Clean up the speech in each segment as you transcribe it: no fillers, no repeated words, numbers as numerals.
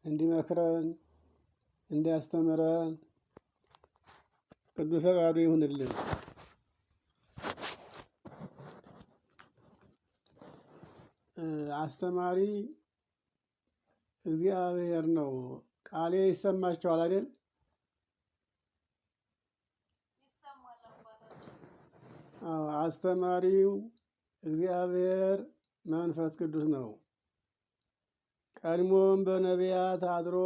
እንዲመክረን እንዲያስተምረን ቅዱስ ፈቃዱ ይሁንልን። አስተማሪ እግዚአብሔር ነው። ቃሌ ይሰማችኋል አይደል? አስተማሪው እግዚአብሔር መንፈስ ቅዱስ ነው። ቀድሞም በነቢያት አድሮ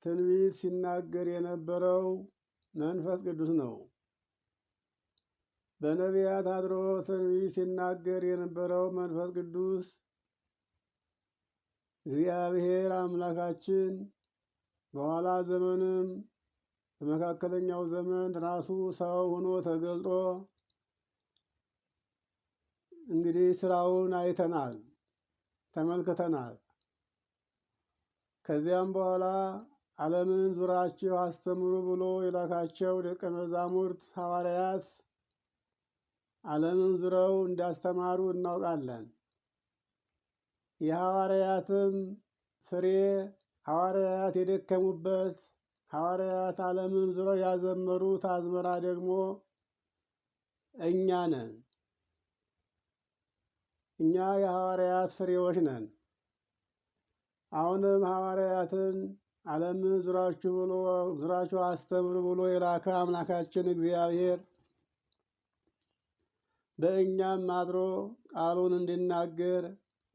ትንቢት ሲናገር የነበረው መንፈስ ቅዱስ ነው። በነቢያት አድሮ ትንቢት ሲናገር የነበረው መንፈስ ቅዱስ እግዚአብሔር አምላካችን በኋላ ዘመንም በመካከለኛው ዘመን ራሱ ሰው ሆኖ ተገልጦ እንግዲህ ስራውን አይተናል፣ ተመልክተናል። ከዚያም በኋላ ዓለምን ዙራችሁ አስተምሩ ብሎ የላካቸው ደቀ መዛሙርት ሐዋርያት ዓለምን ዙረው እንዳስተማሩ እናውቃለን። የሐዋርያትም ፍሬ ሐዋርያት የደከሙበት ሐዋርያት ዓለምን ዙረው ያዘመሩት አዝመራ ደግሞ እኛ ነን። እኛ የሐዋርያት ፍሬዎች ነን። አሁንም ሐዋርያትን ዓለምን ዙራችሁ አስተምሩ ብሎ የላከ አምላካችን እግዚአብሔር በእኛም አድሮ ቃሉን እንዲናገር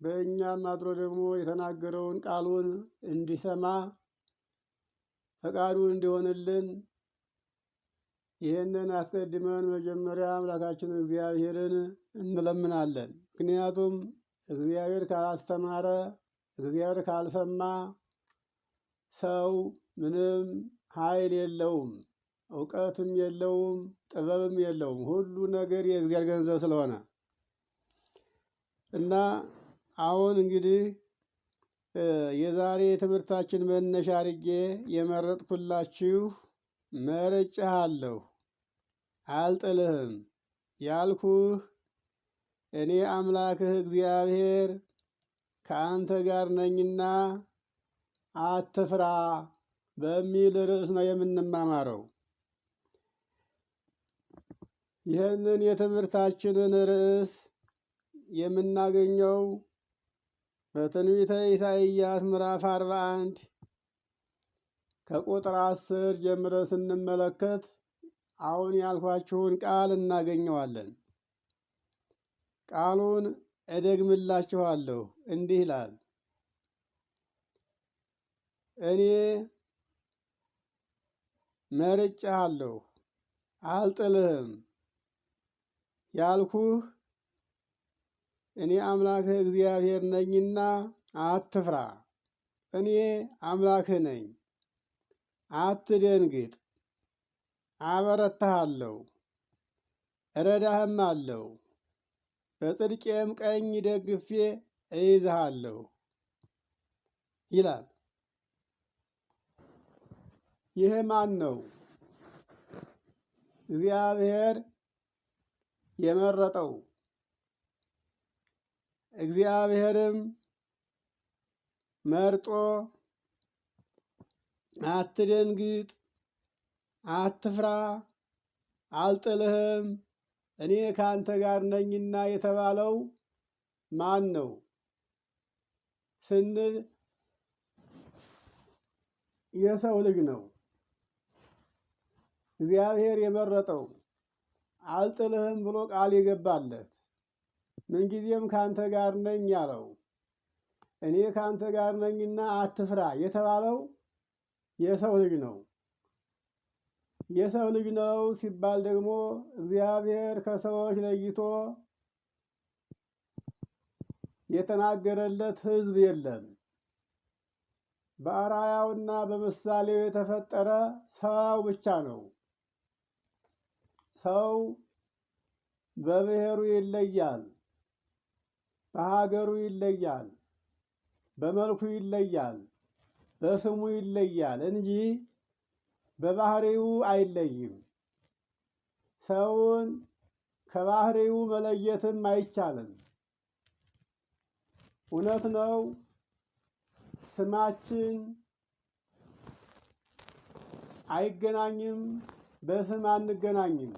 በእኛም አድሮ ደግሞ የተናገረውን ቃሉን እንዲሰማ ፈቃዱ እንዲሆንልን ይህንን አስቀድመን መጀመሪያ አምላካችን እግዚአብሔርን እንለምናለን። ምክንያቱም እግዚአብሔር ካላስተማረ እግዚአብሔር ካልሰማ ሰው ምንም ኃይል የለውም፣ እውቀትም የለውም፣ ጥበብም የለውም። ሁሉ ነገር የእግዚአብሔር ገንዘብ ስለሆነ እና አሁን እንግዲህ የዛሬ ትምህርታችን መነሻ አድርጌ የመረጥኩላችሁ መርጬሃለሁ አልጥልህም ያልኩህ እኔ አምላክህ እግዚአብሔር ከአንተ ጋር ነኝና አትፍራ በሚል ርዕስ ነው የምንማማረው። ይህንን የትምህርታችንን ርዕስ የምናገኘው በትንቢተ ኢሳይያስ ምዕራፍ 41 ከቁጥር 10 ጀምረን ስንመለከት አሁን ያልኳችሁን ቃል እናገኘዋለን። ቃሉን እደግምላችኋለሁ። እንዲህ ይላል፣ እኔ መርጬሃለሁ አልጥልህም ያልኩህ እኔ አምላክህ እግዚአብሔር ነኝና አትፍራ። እኔ አምላክህ ነኝ፣ አትደንግጥ። አበረታሃለሁ፣ እረዳህም አለው፣ በጽድቄም ቀኝ ደግፌ እይዝሃለሁ ይላል። ይህ ማን ነው? እግዚአብሔር የመረጠው። እግዚአብሔርም መርጦ አትደንግጥ፣ አትፍራ፣ አልጥልህም እኔ ከአንተ ጋር ነኝና የተባለው ማን ነው ስንል የሰው ልጅ ነው። እግዚአብሔር የመረጠው አልጥልህም ብሎ ቃል የገባለት ምንጊዜም ከአንተ ጋር ነኝ ያለው እኔ ከአንተ ጋር ነኝና አትፍራ የተባለው የሰው ልጅ ነው። የሰው ልጅ ነው ሲባል ደግሞ እግዚአብሔር ከሰዎች ለይቶ የተናገረለት ሕዝብ የለም። በአርአያውና በምሳሌው የተፈጠረ ሰው ብቻ ነው። ሰው በብሔሩ ይለያል፣ በሀገሩ ይለያል፣ በመልኩ ይለያል፣ በስሙ ይለያል እንጂ በባህሪው አይለይም። ሰውን ከባህሪው መለየትም አይቻልም። እውነት ነው። ስማችን አይገናኝም። በስም አንገናኝም፣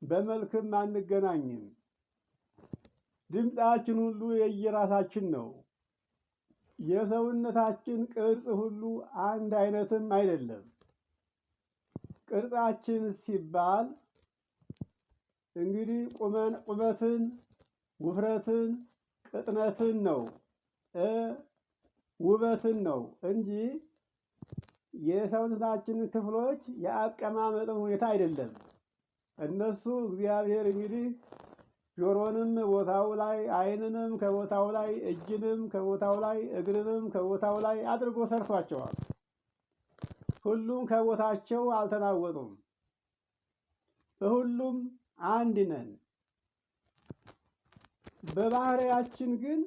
በመልክም አንገናኝም። ድምፃችን ሁሉ የየራሳችን ነው። የሰውነታችን ቅርጽ ሁሉ አንድ አይነትም አይደለም። ቅርጻችን ሲባል እንግዲህ ቁመትን፣ ውፍረትን፣ ቅጥነትን ነው ውበትን ነው እንጂ የሰውነታችን ክፍሎች የአቀማመጥ ሁኔታ አይደለም። እነሱ እግዚአብሔር እንግዲህ ጆሮንም ቦታው ላይ፣ ዓይንንም ከቦታው ላይ፣ እጅንም ከቦታው ላይ፣ እግርንም ከቦታው ላይ አድርጎ ሰርቷቸዋል። ሁሉም ከቦታቸው አልተናወጡም። በሁሉም አንድ ነን። በባህሪያችን ግን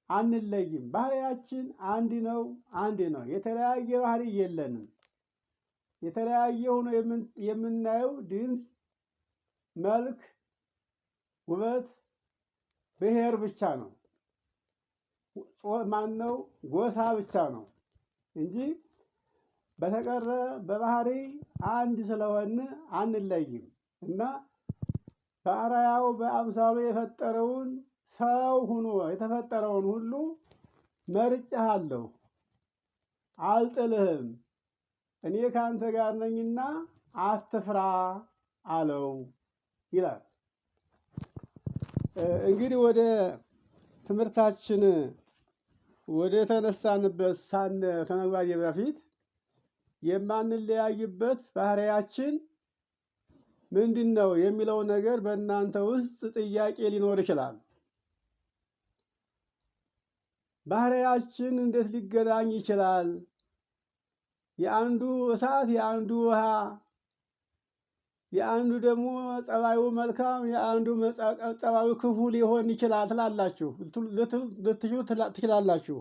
አንለይም። ባህሪያችን አንድ ነው፣ አንድ ነው። የተለያየ ባህሪ የለንም። የተለያየ ሆኖ የምናየው ድምፅ፣ መልክ፣ ውበት፣ ብሔር ብቻ ነው። ማነው ጎሳ ብቻ ነው እንጂ በተቀረ በባህሪ አንድ ስለሆነ አንለይም እና በአርአያው በአምሳሉ የፈጠረውን ሰው ሁኖ የተፈጠረውን ሁሉ መርጬሃለሁ፣ አልጥልህም፣ እኔ ከአንተ ጋር ነኝና አትፍራ አለው ይላል። እንግዲህ ወደ ትምህርታችን ወደ ተነሳንበት ከመግባቴ በፊት የማንለያይበት ባህሪያችን ምንድን ነው የሚለው ነገር በእናንተ ውስጥ ጥያቄ ሊኖር ይችላል። ባህሪያችን እንዴት ሊገናኝ ይችላል? የአንዱ እሳት፣ የአንዱ ውሃ፣ የአንዱ ደግሞ ጸባዩ መልካም፣ የአንዱ ጸባዩ ክፉ ሊሆን ይችላል ልትችሉ ትችላላችሁ።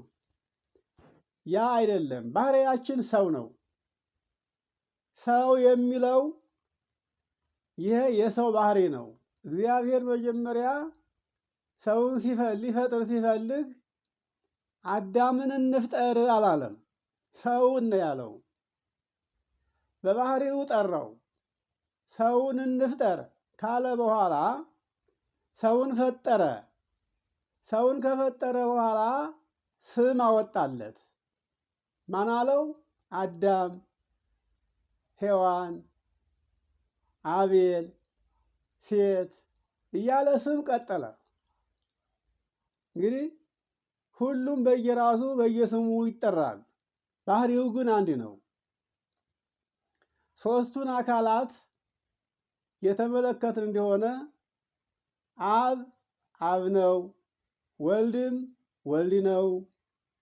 ያ አይደለም። ባህሪያችን ሰው ነው። ሰው የሚለው ይሄ የሰው ባህሪ ነው። እግዚአብሔር መጀመሪያ ሰውን ሊፈጥር ሲፈልግ አዳምን እንፍጠር አላለም። ሰውን ነው ያለው። በባህሪው ጠራው። ሰውን እንፍጠር ካለ በኋላ ሰውን ፈጠረ። ሰውን ከፈጠረ በኋላ ስም አወጣለት። ማን አለው? አዳም፣ ሔዋን፣ አቤል፣ ሴት እያለ ስም ቀጠለ። እንግዲህ ሁሉም በየራሱ በየስሙ ይጠራል። ባህሪው ግን አንድ ነው። ሦስቱን አካላት የተመለከትን እንደሆነ አብ አብ ነው፣ ወልድም ወልድ ነው፣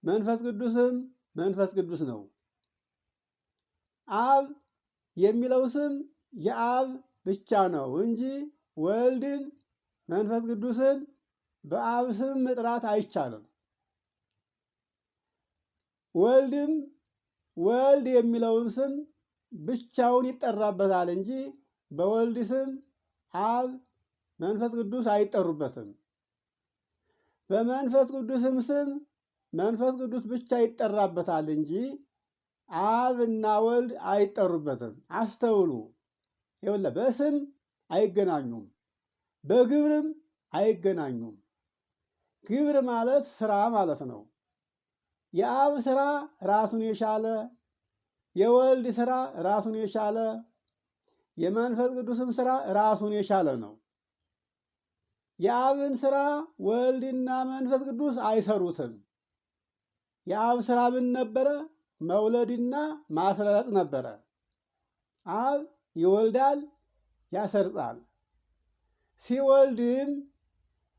መንፈስ ቅዱስም መንፈስ ቅዱስ ነው። አብ የሚለው ስም የአብ ብቻ ነው እንጂ ወልድን መንፈስ ቅዱስን በአብ ስም መጥራት አይቻልም። ወልድም ወልድ የሚለውን ስም ብቻውን ይጠራበታል እንጂ በወልድ ስም አብ፣ መንፈስ ቅዱስ አይጠሩበትም። በመንፈስ ቅዱስም ስም መንፈስ ቅዱስ ብቻ ይጠራበታል እንጂ አብ እና ወልድ አይጠሩበትም። አስተውሉ። ይኸውልህ በስም አይገናኙም፣ በግብርም አይገናኙም። ግብር ማለት ስራ ማለት ነው። የአብ ስራ ራሱን የቻለ፣ የወልድ ስራ ራሱን የቻለ፣ የመንፈስ ቅዱስም ስራ ራሱን የቻለ ነው። የአብን ስራ ወልድና መንፈስ ቅዱስ አይሰሩትም። የአብ ስራ ምን ነበረ? መውለድና ማስረጽ ነበረ። አብ ይወልዳል፣ ያሰርጻል። ሲወልድም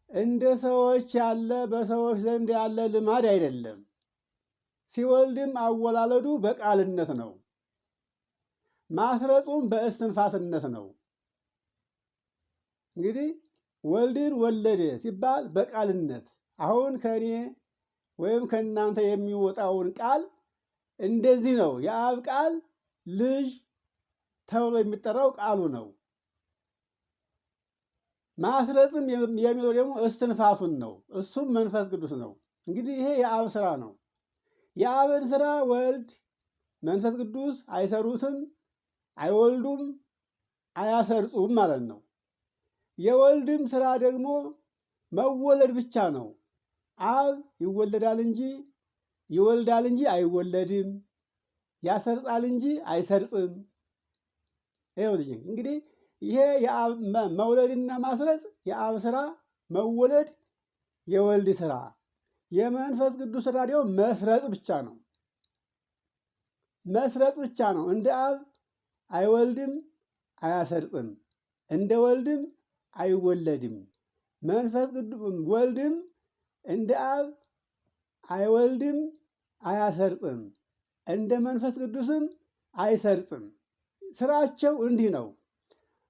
እንደ ሰዎች ያለ በሰዎች ዘንድ ያለ ልማድ አይደለም። ሲወልድም አወላለዱ በቃልነት ነው። ማስረጹም በእስትንፋስነት ነው። እንግዲህ ወልድን ወለደ ሲባል በቃልነት፣ አሁን ከእኔ ወይም ከእናንተ የሚወጣውን ቃል እንደዚህ ነው። የአብ ቃል ልጅ ተብሎ የሚጠራው ቃሉ ነው። ማስረጽም የሚለው ደግሞ እስትንፋሱን ነው። እሱም መንፈስ ቅዱስ ነው። እንግዲህ ይሄ የአብ ስራ ነው። የአብን ስራ ወልድ መንፈስ ቅዱስ አይሰሩትም። አይወልዱም፣ አያሰርጹም ማለት ነው። የወልድም ስራ ደግሞ መወለድ ብቻ ነው። አብ ይወለዳል እንጂ ይወልዳል እንጂ አይወለድም፣ ያሰርጻል እንጂ አይሰርጽም። ይኸው ልጅ እንግዲህ ይሄ የአብ መውለድና ማስረጽ የአብ ስራ፣ መወለድ የወልድ ስራ፣ የመንፈስ ቅዱስ ስራ ደግሞ መስረጽ ብቻ ነው። መስረጽ ብቻ ነው። እንደ አብ አይወልድም አያሰርጽም፣ እንደ ወልድም አይወለድም። መንፈስ ቅዱስ ወልድም እንደ አብ አይወልድም አያሰርጽም፣ እንደ መንፈስ ቅዱስም አይሰርጽም። ስራቸው እንዲህ ነው።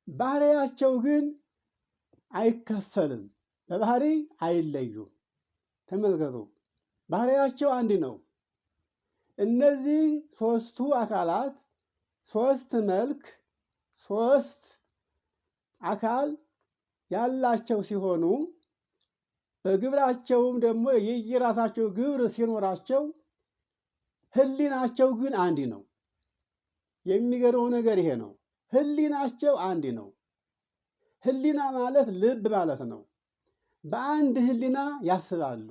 ባህሪያቸው ግን አይከፈልም፣ በባህሪ አይለዩም። ተመልከቱ፣ ባህሪያቸው አንድ ነው። እነዚህ ሶስቱ አካላት ሶስት መልክ፣ ሶስት አካል ያላቸው ሲሆኑ በግብራቸውም ደግሞ የየራሳቸው ግብር ሲኖራቸው ህሊናቸው ግን አንድ ነው። የሚገርመው ነገር ይሄ ነው። ህሊናቸው አንድ ነው። ህሊና ማለት ልብ ማለት ነው። በአንድ ህሊና ያስባሉ።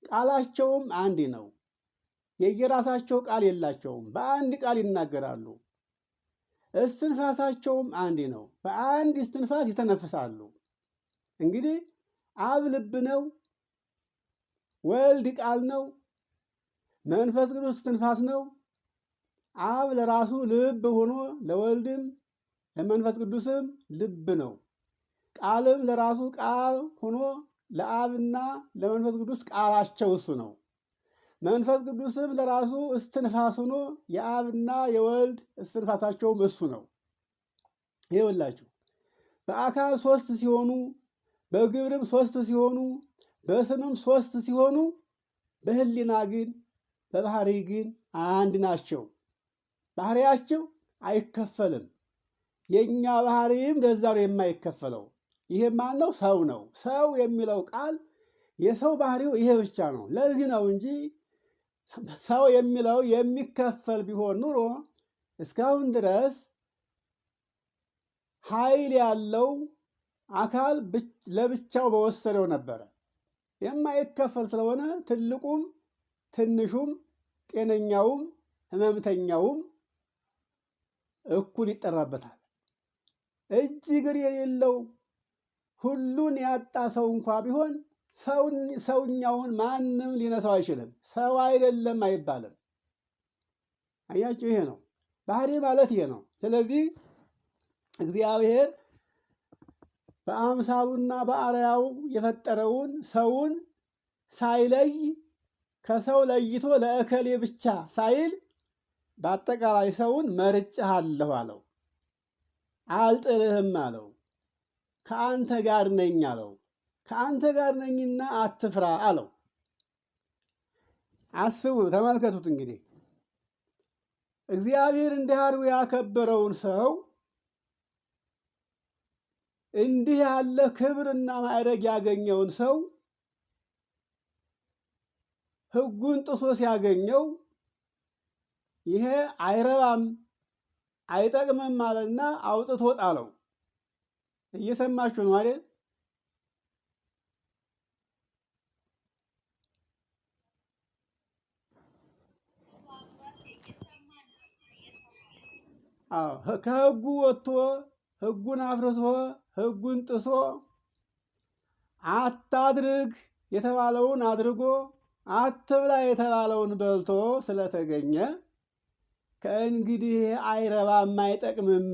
ቃላቸውም አንድ ነው። የየራሳቸው ቃል የላቸውም። በአንድ ቃል ይናገራሉ። እስትንፋሳቸውም አንድ ነው። በአንድ እስትንፋስ ይተነፍሳሉ። እንግዲህ አብ ልብ ነው፣ ወልድ ቃል ነው፣ መንፈስ ቅዱስ እስትንፋስ ነው። አብ ለራሱ ልብ ሆኖ ለወልድም ለመንፈስ ቅዱስም ልብ ነው። ቃልም ለራሱ ቃል ሆኖ ለአብና ለመንፈስ ቅዱስ ቃላቸው እሱ ነው። መንፈስ ቅዱስም ለራሱ እስትንፋስ ሆኖ የአብና የወልድ እስትንፋሳቸውም እሱ ነው። ይኸውላችሁ በአካል ሶስት ሲሆኑ፣ በግብርም ሶስት ሲሆኑ፣ በስምም ሶስት ሲሆኑ፣ በህሊና ግን በባህሪ ግን አንድ ናቸው። ባህሪያቸው አይከፈልም። የእኛ ባህሪም ለዛ ነው የማይከፈለው። ይሄ ማን ነው? ሰው ነው። ሰው የሚለው ቃል የሰው ባህሪው ይሄ ብቻ ነው። ለዚህ ነው እንጂ ሰው የሚለው የሚከፈል ቢሆን ኑሮ እስካሁን ድረስ ኃይል ያለው አካል ለብቻው በወሰደው ነበረ። የማይከፈል ስለሆነ ትልቁም ትንሹም ጤነኛውም ህመምተኛውም እኩል ይጠራበታል። እጅ እግር የሌለው ሁሉን ያጣ ሰው እንኳ ቢሆን ሰውኛውን ማንም ሊነሳው አይችልም። ሰው አይደለም አይባልም። አያችሁ፣ ይሄ ነው ባህሪ ማለት ይሄ ነው። ስለዚህ እግዚአብሔር በአምሳሉና በአርአያው የፈጠረውን ሰውን ሳይለይ ከሰው ለይቶ ለእከሌ ብቻ ሳይል በአጠቃላይ ሰውን መርጬሃለሁ አለው። አልጥልህም አለው። ከአንተ ጋር ነኝ አለው። ከአንተ ጋር ነኝና አትፍራ አለው። አስቡ፣ ተመልከቱት። እንግዲህ እግዚአብሔር እንዲህ አድርጎ ያከበረውን ሰው እንዲህ ያለ ክብርና ማዕረግ ያገኘውን ሰው ሕጉን ጥሶ ሲያገኘው ይሄ አይረባም አይጠቅምም አለና አውጥቶ ጣለው። እየሰማችሁ ነው አይደል? ከሕጉ ወጥቶ ሕጉን አፍርሶ ሕጉን ጥሶ አታድርግ የተባለውን አድርጎ አትብላ የተባለውን በልቶ ስለተገኘ ከእንግዲህ አይረባም አይጠቅምም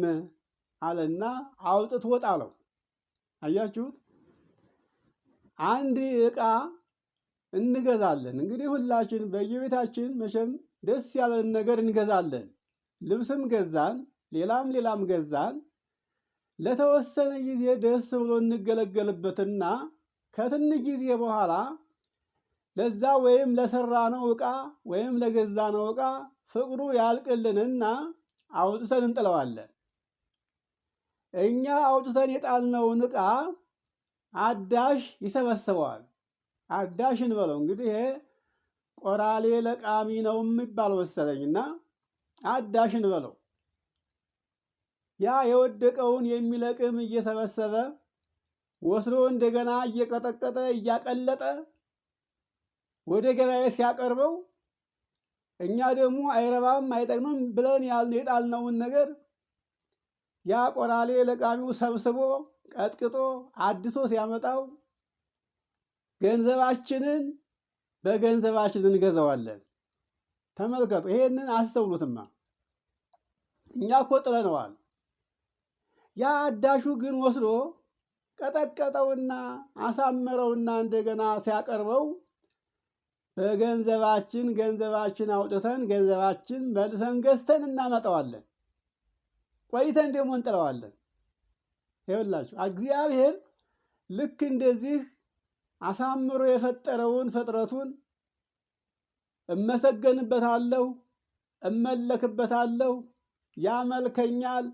አለና አውጥቶ ጣለው። አያችሁት? አንድ ዕቃ እንገዛለን። እንግዲህ ሁላችን በየቤታችን መቼም ደስ ያለን ነገር እንገዛለን። ልብስም ገዛን፣ ሌላም ገዛን። ለተወሰነ ጊዜ ደስ ብሎ እንገለገልበትና ከትንሽ ጊዜ በኋላ ለዛ ወይም ለሰራነው ዕቃ ወይም ለገዛነው ዕቃ ፍቅሩ ያልቅልንና አውጥተን እንጥለዋለን። እኛ አውጥተን የጣልነውን ዕቃ አዳሽ ይሰበስበዋል። አዳሽ እንበለው እንግዲህ ይሄ ቆራሌ ለቃሚ ነው የሚባል መሰለኝና አዳሽ እንበለው። ያ የወደቀውን የሚለቅም እየሰበሰበ ወስዶ እንደገና እየቀጠቀጠ እያቀለጠ ወደ ገበያ ሲያቀርበው እኛ ደግሞ አይረባም አይጠቅምም ብለን የጣልነውን ነገር ያ ቆራሌ ለቃሚው ሰብስቦ ቀጥቅጦ አድሶ ሲያመጣው ገንዘባችንን በገንዘባችን እንገዛዋለን። ተመልከቱ፣ ይሄንን አስተውሉትማ። እኛ እኮ ጥለነዋል። ያ አዳሹ ግን ወስዶ ቀጠቀጠውና አሳመረውና እንደገና ሲያቀርበው ገንዘባችን አውጥተን ገንዘባችን መልሰን ገዝተን እናመጣዋለን። ቆይተን ደግሞ እንጥለዋለን። ይኸውላችሁ እግዚአብሔር ልክ እንደዚህ አሳምሮ የፈጠረውን ፍጥረቱን እመሰገንበታለሁ፣ እመለክበታለሁ፣ ያመልከኛል፣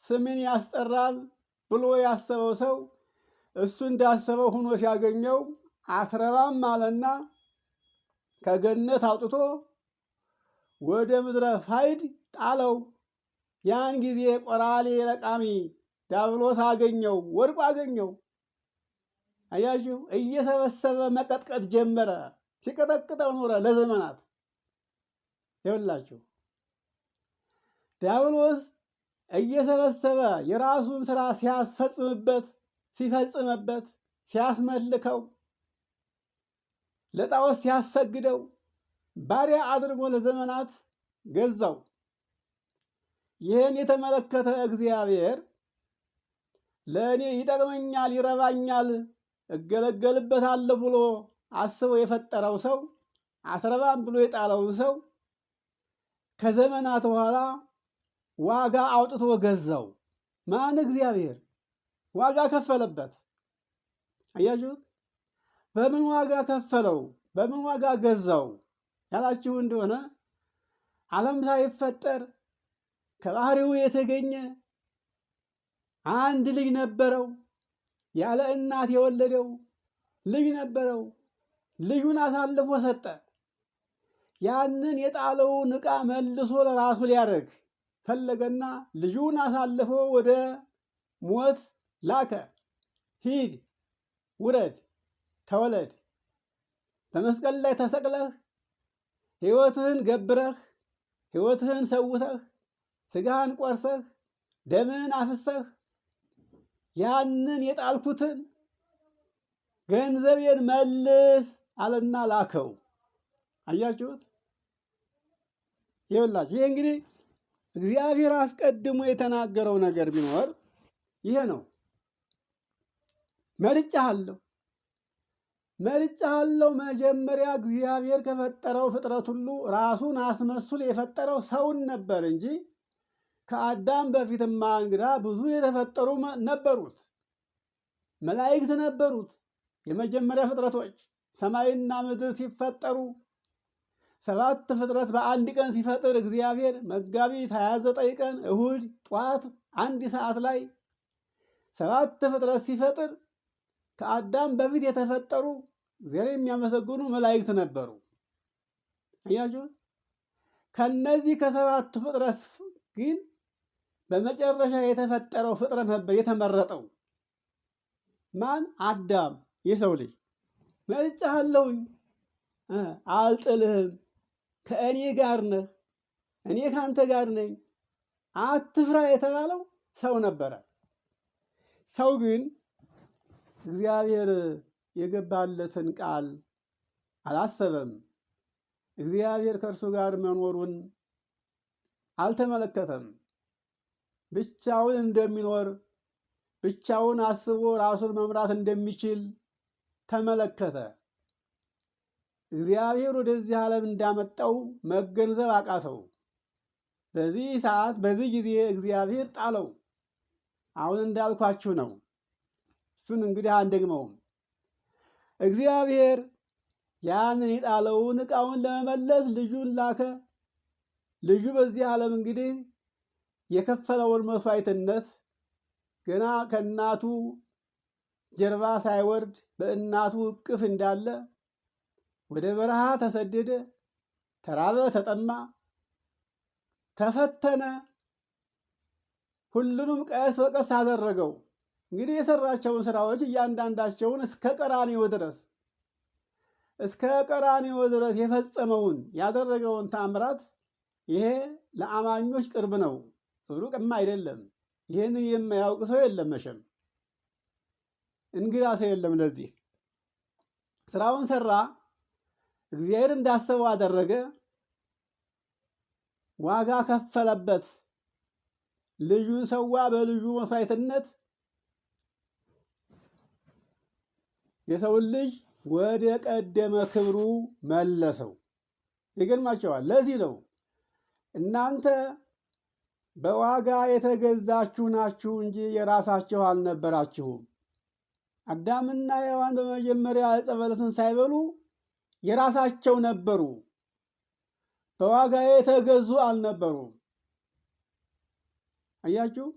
ስምን ያስጠራል ብሎ ያሰበው ሰው እሱ እንዳሰበው ሆኖ ሲያገኘው አትረባም አለና ከገነት አውጥቶ ወደ ምድረ ፋይድ ጣለው። ያን ጊዜ ቆራሌ ለቃሚ ዲያብሎስ አገኘው፣ ወድቆ አገኘው። አያችሁ፣ እየሰበሰበ መቀጥቀጥ ጀመረ። ሲቀጠቅጠው ኖረ ለዘመናት። ይኸውላችሁ ዲያብሎስ እየሰበሰበ የራሱን ስራ ሲፈጽምበት ሲያስመልከው ለጣዖት ሲያሰግደው ባሪያ አድርጎ ለዘመናት ገዛው። ይህን የተመለከተ እግዚአብሔር ለእኔ ይጠቅመኛል፣ ይረባኛል፣ እገለገልበታለሁ ብሎ አስቦ የፈጠረው ሰው አትረባም ብሎ የጣለውን ሰው ከዘመናት በኋላ ዋጋ አውጥቶ ገዛው። ማን? እግዚአብሔር ዋጋ ከፈለበት። አያችሁት? በምን ዋጋ ከፈለው? በምን ዋጋ ገዛው ያላችሁ እንደሆነ ዓለም ሳይፈጠር ከባህሪው የተገኘ አንድ ልጅ ነበረው። ያለ እናት የወለደው ልጅ ነበረው። ልጁን አሳልፎ ሰጠ። ያንን የጣለውን ዕቃ መልሶ ለራሱ ሊያደርግ ፈለገና ልጁን አሳልፎ ወደ ሞት ላከ። ሂድ፣ ውረድ፣ ተወለድ፣ በመስቀል ላይ ተሰቅለህ ሕይወትህን ገብረህ ሕይወትህን ሰውተህ ስጋህን ቆርሰህ ደምህን አፍሰህ ያንን የጣልኩትን ገንዘቤን መልስ አለና ላከው። አያችሁት? ይኸውላችሁ ይሄ እንግዲህ እግዚአብሔር አስቀድሞ የተናገረው ነገር ቢኖር ይሄ ነው። መርጬሃለሁ። መጀመሪያ እግዚአብሔር ከፈጠረው ፍጥረት ሁሉ ራሱን አስመስሎ የፈጠረው ሰውን ነበር እንጂ ከአዳም በፊትማ እንግዳ ብዙ የተፈጠሩ ነበሩት። መላእክት ነበሩት። የመጀመሪያ ፍጥረቶች ሰማይና ምድር ሲፈጠሩ 7 ፍጥረት በአንድ ቀን ሲፈጥር እግዚአብሔር መጋቢት 29 ቀን እሁድ ጠዋት 1 ሰዓት ላይ 7 ፍጥረት ሲፈጥር ከአዳም በፊት የተፈጠሩ እግዚአብሔር የሚያመሰግኑ መላእክት ነበሩ። አያችሁት? ከነዚህ ከ7 ፍጥረት ግን በመጨረሻ የተፈጠረው ፍጥረት ነበር የተመረጠው። ማን? አዳም፣ የሰው ልጅ። መርጬሃለሁኝ፣ አልጥልህም፣ ከእኔ ጋር ነህ፣ እኔ ካንተ ጋር ነኝ፣ አትፍራ የተባለው ሰው ነበረ። ሰው ግን እግዚአብሔር የገባለትን ቃል አላሰበም። እግዚአብሔር ከእርሱ ጋር መኖሩን አልተመለከተም። ብቻውን እንደሚኖር ብቻውን አስቦ ራሱን መምራት እንደሚችል ተመለከተ። እግዚአብሔር ወደዚህ ዓለም እንዳመጣው መገንዘብ አቃተው። በዚህ ሰዓት በዚህ ጊዜ እግዚአብሔር ጣለው። አሁን እንዳልኳችሁ ነው። እሱን እንግዲህ አንደግመውም። እግዚአብሔር ያንን የጣለውን ዕቃውን ለመመለስ ልጁን ላከ። ልጁ በዚህ ዓለም እንግዲህ የከፈለውን መስዋዕትነት ገና ከእናቱ ጀርባ ሳይወርድ በእናቱ እቅፍ እንዳለ ወደ በረሃ ተሰደደ፣ ተራበ፣ ተጠማ፣ ተፈተነ፣ ሁሉንም ቀስ በቀስ አደረገው። እንግዲህ የሰራቸውን ስራዎች እያንዳንዳቸውን እስከ ቀራንዮ ድረስ የፈጸመውን ያደረገውን ተአምራት ይሄ ለአማኞች ቅርብ ነው፣ ሩቅም አይደለም። ይህንን የማያውቅ ሰው የለም፣ መቼም እንግዳ ሰው የለም። ለዚህ ስራውን ሰራ፣ እግዚአብሔር እንዳሰበው አደረገ፣ ዋጋ ከፈለበት። ልጁን ሰዋ፣ በልጁ መስዋዕትነት የሰውን ልጅ ወደ ቀደመ ክብሩ መለሰው። ይገርማቸዋል። ለዚህ ነው እናንተ በዋጋ የተገዛችሁ ናችሁ እንጂ የራሳችሁ አልነበራችሁም። አዳምና ሔዋን በመጀመሪያ ዕፀ በለስን ሳይበሉ የራሳቸው ነበሩ፣ በዋጋ የተገዙ አልነበሩም። አያችሁ፣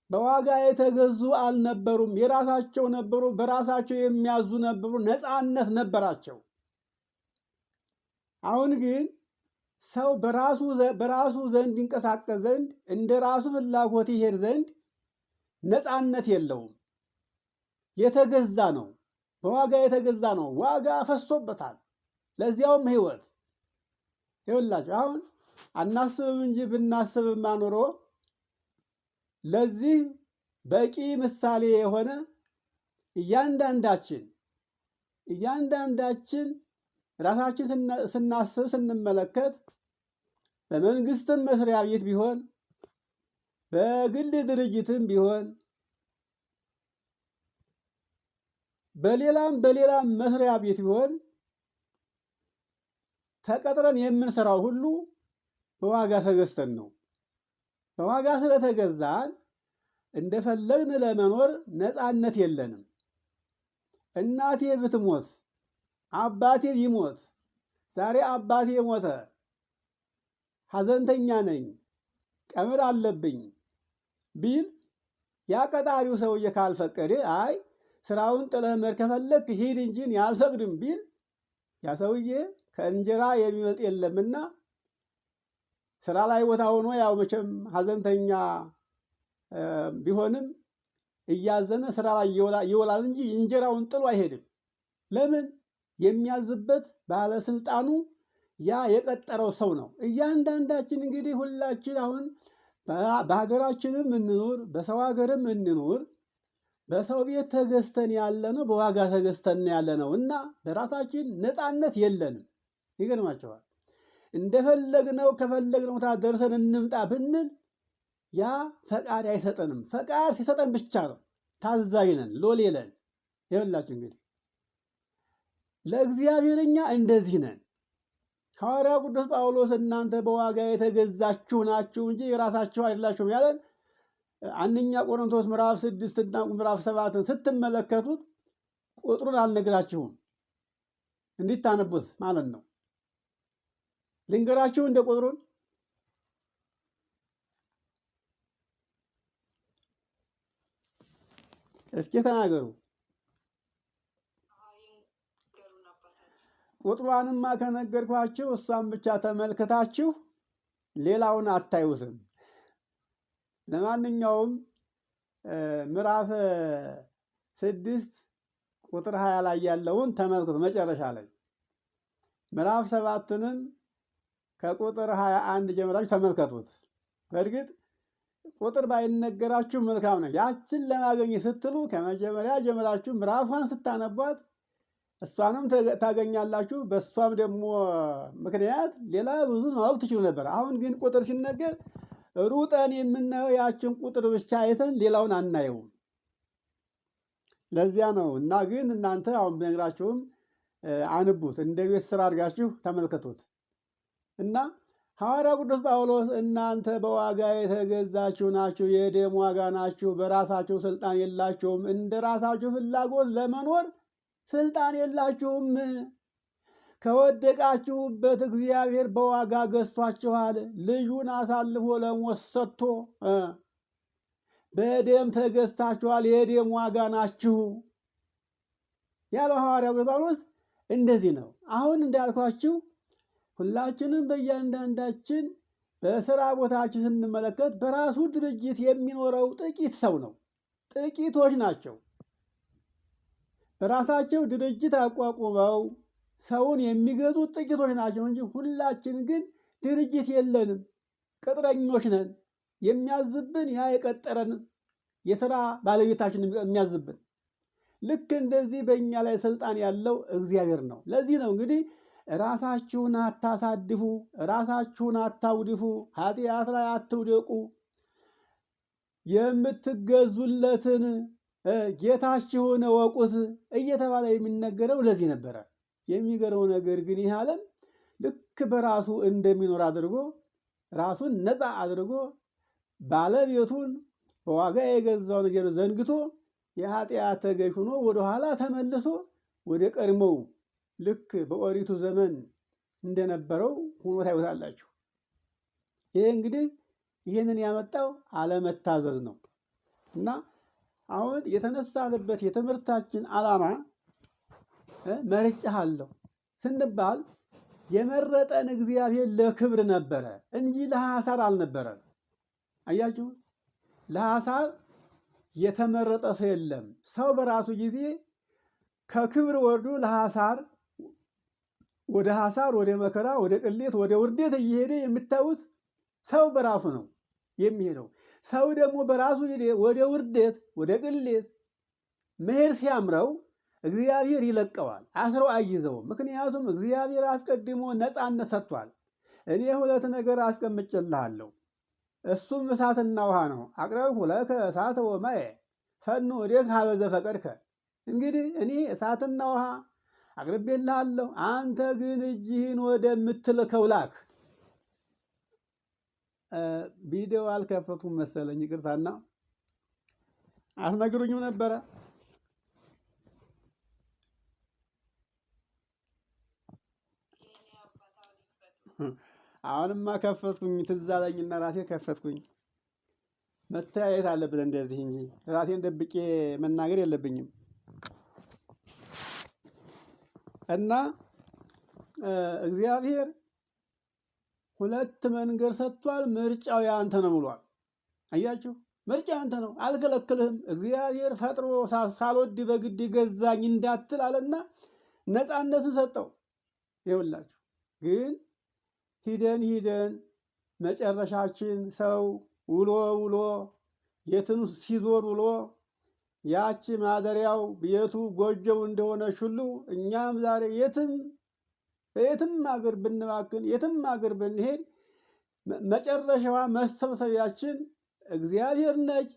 በዋጋ የተገዙ አልነበሩም፣ የራሳቸው ነበሩ፣ በራሳቸው የሚያዙ ነበሩ፣ ነፃነት ነበራቸው። አሁን ግን ሰው በራሱ ዘንድ ይንቀሳቀስ ዘንድ እንደ ራሱ ፍላጎት ይሄድ ዘንድ ነፃነት የለውም። የተገዛ ነው፣ በዋጋ የተገዛ ነው። ዋጋ ፈሶበታል፣ ለዚያውም ሕይወት። ይኸውላችሁ አሁን አናስብም እንጂ ብናስብማ ኑሮ ለዚህ በቂ ምሳሌ የሆነ እያንዳንዳችን ራሳችን ስናስብ ስንመለከት በመንግስትም መስሪያ ቤት ቢሆን በግል ድርጅትም ቢሆን በሌላም መስሪያ ቤት ቢሆን ተቀጥረን የምንሰራው ሁሉ በዋጋ ተገዝተን ነው። በዋጋ ስለተገዛን እንደፈለግን ለመኖር ነፃነት የለንም። እናቴ ብትሞት፣ አባቴ ቢሞት፣ ዛሬ አባቴ ሞተ፣ ሐዘንተኛ ነኝ፣ ቀብር አለብኝ ቢል ያ ቀጣሪው ሰውዬ ካልፈቀደ አይ ስራውን ጥለህ መሄድ ከፈለክ ሂድ እንጂ አልፈቅድም ቢል ያ ሰውዬ ከእንጀራ የሚበልጥ የለምና ስራ ላይ ቦታ ሆኖ ያው መቼም ሐዘንተኛ ቢሆንም እያዘነ ስራ ላይ ይውላል እንጂ እንጀራውን ጥሎ አይሄድም። ለምን? የሚያዝበት ባለስልጣኑ ያ የቀጠረው ሰው ነው። እያንዳንዳችን እንግዲህ ሁላችን አሁን በሀገራችንም እንኑር በሰው ሀገርም እንኑር በሰው ቤት ተገዝተን ያለ ነው፣ በዋጋ ተገዝተን ያለ ነው እና በራሳችን ነፃነት የለንም። ይገርማቸዋል። እንደፈለግነው ከፈለግነው ቦታ ደርሰን እንምጣ ብንል ያ ፈቃድ አይሰጠንም። ፈቃድ ሲሰጠን ብቻ ነው ታዛዥ ነን፣ ሎሌ ነን። ይኸውላችሁ እንግዲህ ለእግዚአብሔር እኛ እንደዚህ ነን። ሐዋርያው ቅዱስ ጳውሎስ እናንተ በዋጋ የተገዛችሁ ናችሁ እንጂ የራሳችሁ አይደላችሁም ያለን አንደኛ ቆሮንቶስ ምዕራፍ 6 እና ምዕራፍ 7 ስትመለከቱት ቁጥሩን አልነግራችሁም እንዲታነቡት ማለት ነው። ልንገራችሁ እንደ ቁጥሩን እስኪ ተናገሩ። ቁጥሯንማ ከነገርኳችሁ እሷን ብቻ ተመልክታችሁ ሌላውን አታዩትም። ለማንኛውም ምዕራፍ 6 ቁጥር 20 ላይ ያለውን ተመልክቱ። መጨረሻ ላይ ምዕራፍ 7ንም ከቁጥር 21 ጀምራችሁ ተመልከቱት። በእርግጥ ቁጥር ባይነገራችሁ መልካም ነው። ያችን ለማግኘት ስትሉ ከመጀመሪያ ጀምራችሁ ምዕራፏን ስታነቧት እሷንም ታገኛላችሁ። በእሷም ደግሞ ምክንያት ሌላ ብዙ ማወቅ ትችሉ ነበር። አሁን ግን ቁጥር ሲነገር ሩጠን የምናየው ያችን ቁጥር ብቻ አይተን ሌላውን አናየውም። ለዚያ ነው እና ግን እናንተ አሁን ብነግራችሁም አንቡት፣ እንደ ቤት ስራ አድርጋችሁ ተመልከቱት እና ሐዋርያው ቅዱስ ጳውሎስ እናንተ በዋጋ የተገዛችሁ ናችሁ፣ የደም ዋጋ ናችሁ፣ በራሳችሁ ስልጣን የላችሁም፣ እንደ ራሳችሁ ፍላጎት ለመኖር ስልጣን የላችሁም። ከወደቃችሁበት እግዚአብሔር በዋጋ ገዝቷችኋል። ልጁን አሳልፎ ለሞት ሰጥቶ በደም ተገዝታችኋል፣ የደም ዋጋ ናችሁ ያለው ሐዋርያው ጳውሎስ እንደዚህ ነው። አሁን እንዳልኳችሁ ሁላችንም በእያንዳንዳችን በስራ ቦታችን ስንመለከት በራሱ ድርጅት የሚኖረው ጥቂት ሰው ነው። ጥቂቶች ናቸው። በራሳቸው ድርጅት አቋቁመው ሰውን የሚገዙት ጥቂቶች ናቸው እንጂ ሁላችን ግን ድርጅት የለንም። ቅጥረኞች ነን። የሚያዝብን ያ የቀጠረን የሥራ ባለቤታችን የሚያዝብን። ልክ እንደዚህ በእኛ ላይ ስልጣን ያለው እግዚአብሔር ነው። ለዚህ ነው እንግዲህ ራሳችሁን አታሳድፉ፣ ራሳችሁን አታውድፉ፣ ኃጢአት ላይ አትውደቁ፣ የምትገዙለትን ጌታችሁን እወቁት እየተባለ የሚነገረው ለዚህ ነበረ። የሚገርመው ነገር ግን ይህ ዓለም ልክ በራሱ እንደሚኖር አድርጎ ራሱን ነፃ አድርጎ ባለቤቱን በዋጋ የገዛውን ነገር ዘንግቶ የኃጢአት ተገዥ ሆኖ ወደኋላ ተመልሶ ወደ ቀድሞው ልክ በኦሪቱ ዘመን እንደነበረው ሆኖ ታዩታላችሁ። ይህ እንግዲህ ይህንን ያመጣው አለመታዘዝ ነው እና አሁን የተነሳንበት የትምህርታችን ዓላማ መርጬሃለሁ ስንባል የመረጠን እግዚአብሔር ለክብር ነበረ እንጂ ለሐሳር አልነበረም። አያችሁ፣ ለሐሳር የተመረጠ ሰው የለም። ሰው በራሱ ጊዜ ከክብር ወርዶ ለሐሳር ወደ ሐሳር፣ ወደ መከራ፣ ወደ ቅሌት፣ ወደ ውርደት እየሄደ የምታዩት ሰው በራሱ ነው የሚሄደው። ሰው ደግሞ በራሱ ወደ ውርደት፣ ወደ ቅሌት መሄድ ሲያምረው እግዚአብሔር ይለቀዋል፣ አስሮ አይዘውም። ምክንያቱም እግዚአብሔር አስቀድሞ ነፃነት ሰጥቷል። እኔ ሁለት ነገር አስቀምጬልሃለሁ፣ እሱም እሳትና ውሃ ነው። አቅረብኩ ለከ እሳተ ወማየ ፈኑ እዴከ ኀበ ዘፈቀድከ። እንግዲህ እኔ እሳትና ውሃ አቅርቤልሃለሁ፣ አንተ ግን እጅህን ወደምትልከው ላክ። ቪዲዮ አልከፈቱም መሰለኝ፣ ይቅርታና አትነግሩኝም ነበረ። አሁንማ ከፈትኩኝ፣ ትዝ አለኝና ራሴ ከፈትኩኝ። መተያየት አለብን እንደዚህ እንጂ ራሴን ደብቄ መናገር የለብኝም። እና እግዚአብሔር ሁለት መንገድ ሰጥቷል። ምርጫው ያንተ ነው ብሏል። አያችሁ፣ ምርጫው ያንተ ነው፣ አልከለክልህም። እግዚአብሔር ፈጥሮ ሳልወድ በግድ ገዛኝ እንዳትል አለና ነፃነትን ሰጠው። ይኸውላችሁ ግን ሂደን መጨረሻችን ሰው ውሎ የትን ሲዞር ውሎ ያቺ ማደሪያው ቤቱ ጎጆው እንደሆነች ሁሉ እኛም ዛሬ የትም ሀገር ብንባክን የትም ሀገር ብንሄድ መጨረሻዋ መሰብሰቢያችን እግዚአብሔር ነች።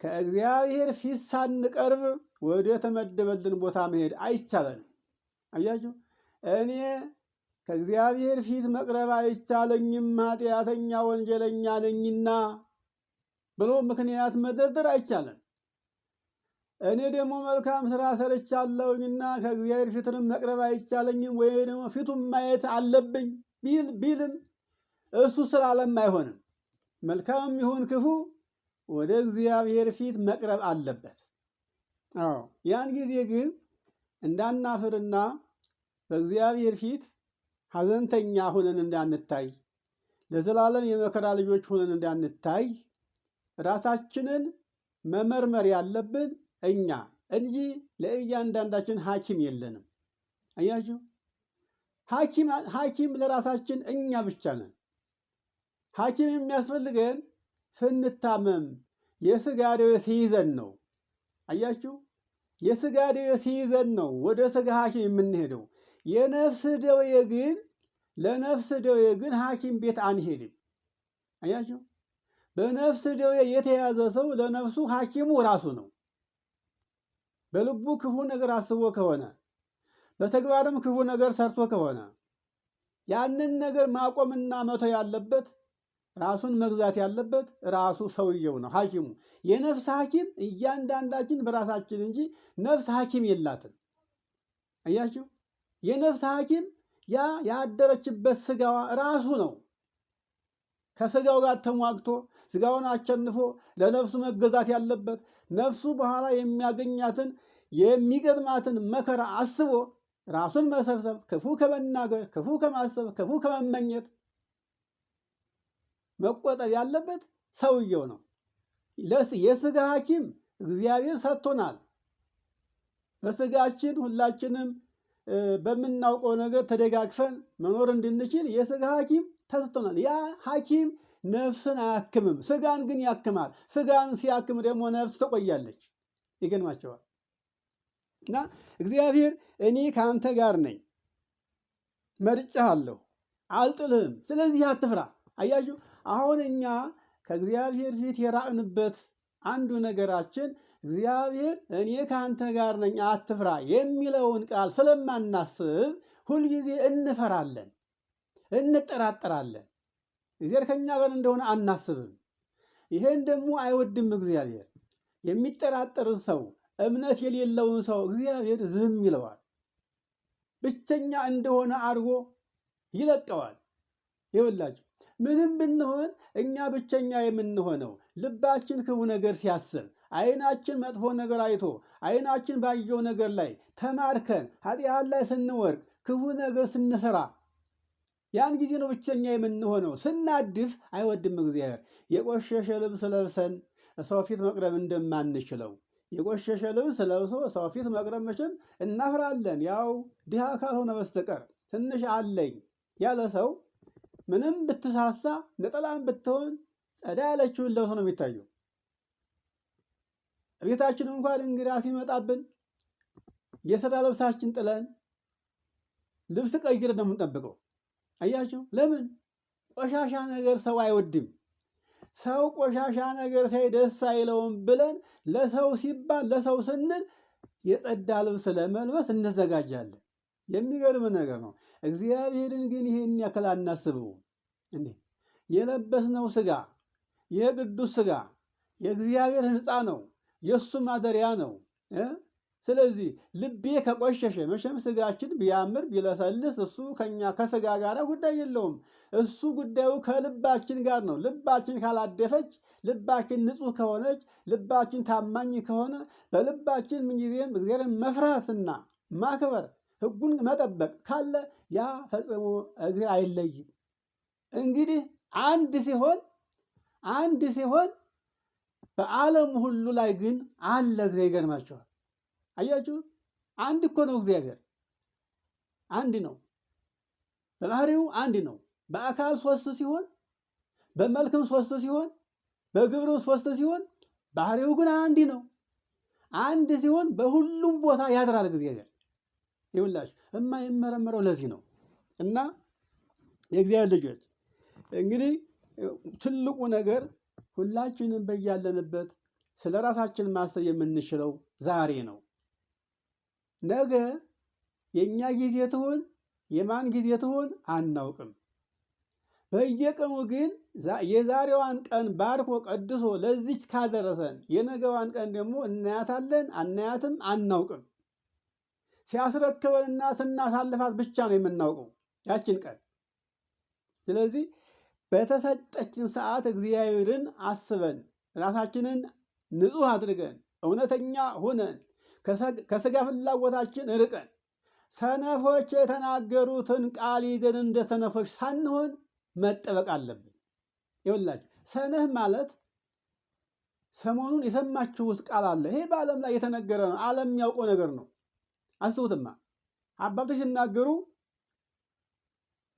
ከእግዚአብሔር ፊት ሳንቀርብ ወደ ተመደበልን ቦታ መሄድ አይቻለንም። አያችሁ፣ እኔ ከእግዚአብሔር ፊት መቅረብ አይቻለኝም ኃጢአተኛ ወንጀለኛ ነኝና ብሎ ምክንያት መደርደር አይቻለን። እኔ ደግሞ መልካም ስራ ሰርቻለሁኝና ከእግዚአብሔር ፊትንም መቅረብ አይቻለኝም ወይ ደግሞ ፊቱን ማየት አለብኝ ቢልም እሱ ስላለም አይሆንም። መልካም ይሁን ክፉ ወደ እግዚአብሔር ፊት መቅረብ አለበት። ያን ጊዜ ግን እንዳናፍርና በእግዚአብሔር ፊት ሐዘንተኛ ሆነን እንዳንታይ፣ ለዘላለም የመከራ ልጆች ሆነን እንዳንታይ ራሳችንን መመርመር ያለብን እኛ እንጂ ለእያንዳንዳችን ሐኪም የለንም። አያችሁ፣ ሐኪም ለራሳችን እኛ ብቻ ነን። ሐኪም የሚያስፈልገን ስንታመም የሥጋ ደዌ ሲይዘን ነው። አያችሁ፣ የሥጋ ደዌ ሲይዘን ነው ወደ ሥጋ ሐኪም የምንሄደው። ለነፍስ ደዌ ግን ሐኪም ቤት አንሄድም። አያችሁ፣ በነፍስ ደዌ የተያዘ ሰው ለነፍሱ ሐኪሙ ራሱ ነው። በልቡ ክፉ ነገር አስቦ ከሆነ በተግባርም ክፉ ነገር ሰርቶ ከሆነ ያንን ነገር ማቆምና መተው ያለበት ራሱን መግዛት ያለበት ራሱ ሰውየው ነው ሐኪሙ። የነፍስ ሐኪም እያንዳንዳችን በራሳችን እንጂ ነፍስ ሐኪም የላትም። አያችሁ፣ የነፍስ ሐኪም ያ ያደረችበት ስጋዋ ራሱ ነው። ከስጋው ጋር ተሟግቶ ስጋውን አሸንፎ ለነፍሱ መገዛት ያለበት፣ ነፍሱ በኋላ የሚያገኛትን የሚገጥማትን መከራ አስቦ ራሱን መሰብሰብ፣ ክፉ ከመናገር፣ ክፉ ከማሰብ፣ ክፉ ከመመኘት መቆጠብ ያለበት ሰውየው ነው። የስጋ ሐኪም እግዚአብሔር ሰጥቶናል። በስጋችን ሁላችንም በምናውቀው ነገር ተደጋግፈን መኖር እንድንችል የስጋ ሐኪም ተሰጥቶናል። ያ ሐኪም ነፍስን አያክምም፣ ስጋን ግን ያክማል። ስጋን ሲያክም ደግሞ ነፍስ ትቆያለች። ይገርማቸዋል። እና እግዚአብሔር እኔ ከአንተ ጋር ነኝ፣ መርጬሃለሁ፣ አልጥልህም፣ ስለዚህ አትፍራ። አያችሁ፣ አሁን እኛ ከእግዚአብሔር ፊት የራቅንበት አንዱ ነገራችን እግዚአብሔር እኔ ከአንተ ጋር ነኝ አትፍራ የሚለውን ቃል ስለማናስብ ሁልጊዜ እንፈራለን፣ እንጠራጠራለን። እግዚአብሔር ከኛ ጋር እንደሆነ አናስብም። ይሄን ደግሞ አይወድም እግዚአብሔር። የሚጠራጠር ሰው፣ እምነት የሌለውን ሰው እግዚአብሔር ዝም ይለዋል፣ ብቸኛ እንደሆነ አድርጎ ይለቀዋል። ይኸውላችሁ ምንም ብንሆን እኛ ብቸኛ የምንሆነው ልባችን ክፉ ነገር ሲያስብ፣ ዓይናችን መጥፎ ነገር አይቶ፣ ዓይናችን ባየው ነገር ላይ ተማርከን ኃጢአት ላይ ስንወርቅ፣ ክፉ ነገር ስንሰራ፣ ያን ጊዜ ነው ብቸኛ የምንሆነው። ስናድፍ አይወድም እግዚአብሔር። የቆሸሸ ልብስ ለብሰን ሰው ፊት መቅረብ እንደማንችለው የቆሸሸ ልብስ ለብሶ ሰው ፊት መቅረብ መቼም እናፍራለን። ያው ድሃ ካልሆነ በስተቀር ትንሽ አለኝ ያለ ሰው ምንም ብትሳሳ ነጠላም ብትሆን ጸዳ ያለችውን ለብሶ ነው የሚታየው። ቤታችን እንኳን እንግዳ ሲመጣብን የሥራ ልብሳችን ጥለን ልብስ ቀይረን ነው የምንጠብቀው። አያችሁ፣ ለምን? ቆሻሻ ነገር ሰው አይወድም። ሰው ቆሻሻ ነገር ሳይ ደስ አይለውም ብለን ለሰው ሲባል ለሰው ስንል የጸዳ ልብስ ለመልበስ እንዘጋጃለን። የሚገርም ነገር ነው። እግዚአብሔርን ግን ይሄን ያክል አናስበው እንዴ? የለበስነው ስጋ የቅዱስ ስጋ የእግዚአብሔር ሕንፃ ነው፣ የእሱ ማደሪያ ነው። ስለዚህ ልቤ ከቆሸሸ መቼም ስጋችን ቢያምር ቢለሰልስ እሱ ከኛ ከስጋ ጋር ጉዳይ የለውም። እሱ ጉዳዩ ከልባችን ጋር ነው። ልባችን ካላደፈች፣ ልባችን ንጹሕ ከሆነች፣ ልባችን ታማኝ ከሆነ፣ በልባችን ምንጊዜም እግዚአብሔርን መፍራትና ማክበር ሕጉን መጠበቅ ካለ ያ ፈጽሞ እግዚአብሔር አይለይም። እንግዲህ አንድ ሲሆን በዓለም ሁሉ ላይ ግን አለ እግዚአብሔር። ይገርማቸዋል። አያችሁ፣ አንድ እኮ ነው እግዚአብሔር። አንድ ነው፣ በባህሪው አንድ ነው። በአካል ሶስት ሲሆን፣ በመልክም ሶስት ሲሆን፣ በግብርም ሶስት ሲሆን፣ ባህሪው ግን አንድ ነው። አንድ ሲሆን በሁሉም ቦታ ያድራል እግዚአብሔር። ይኸውላችሁ የማይመረመረው ለዚህ ነው። እና የእግዚአብሔር ልጆች እንግዲህ ትልቁ ነገር ሁላችንም በያለንበት ስለ ራሳችን ማሰብ የምንችለው ዛሬ ነው። ነገ የእኛ ጊዜ ትሆን የማን ጊዜ ትሆን አናውቅም። በየቀኑ ግን የዛሬዋን ቀን ባርኮ ቀድሶ ለዚች ካደረሰን የነገዋን ቀን ደግሞ እናያታለን አናያትም አናውቅም። ሲያስረክበንና ስናሳልፋት ብቻ ነው የምናውቀው ያችን ቀን። ስለዚህ በተሰጠችን ሰዓት እግዚአብሔርን አስበን ራሳችንን ንጹሕ አድርገን እውነተኛ ሆነን ከስጋ ፍላጎታችን ርቀን ሰነፎች የተናገሩትን ቃል ይዘን እንደ ሰነፎች ሳንሆን መጠበቅ አለብን። ይኸውላችሁ ሰነፍ ማለት ሰሞኑን የሰማችሁት ቃል አለ። ይሄ በዓለም ላይ የተነገረ ነው። ዓለም የሚያውቀው ነገር ነው። አስቡትማ፣ አባቶች ሲናገሩ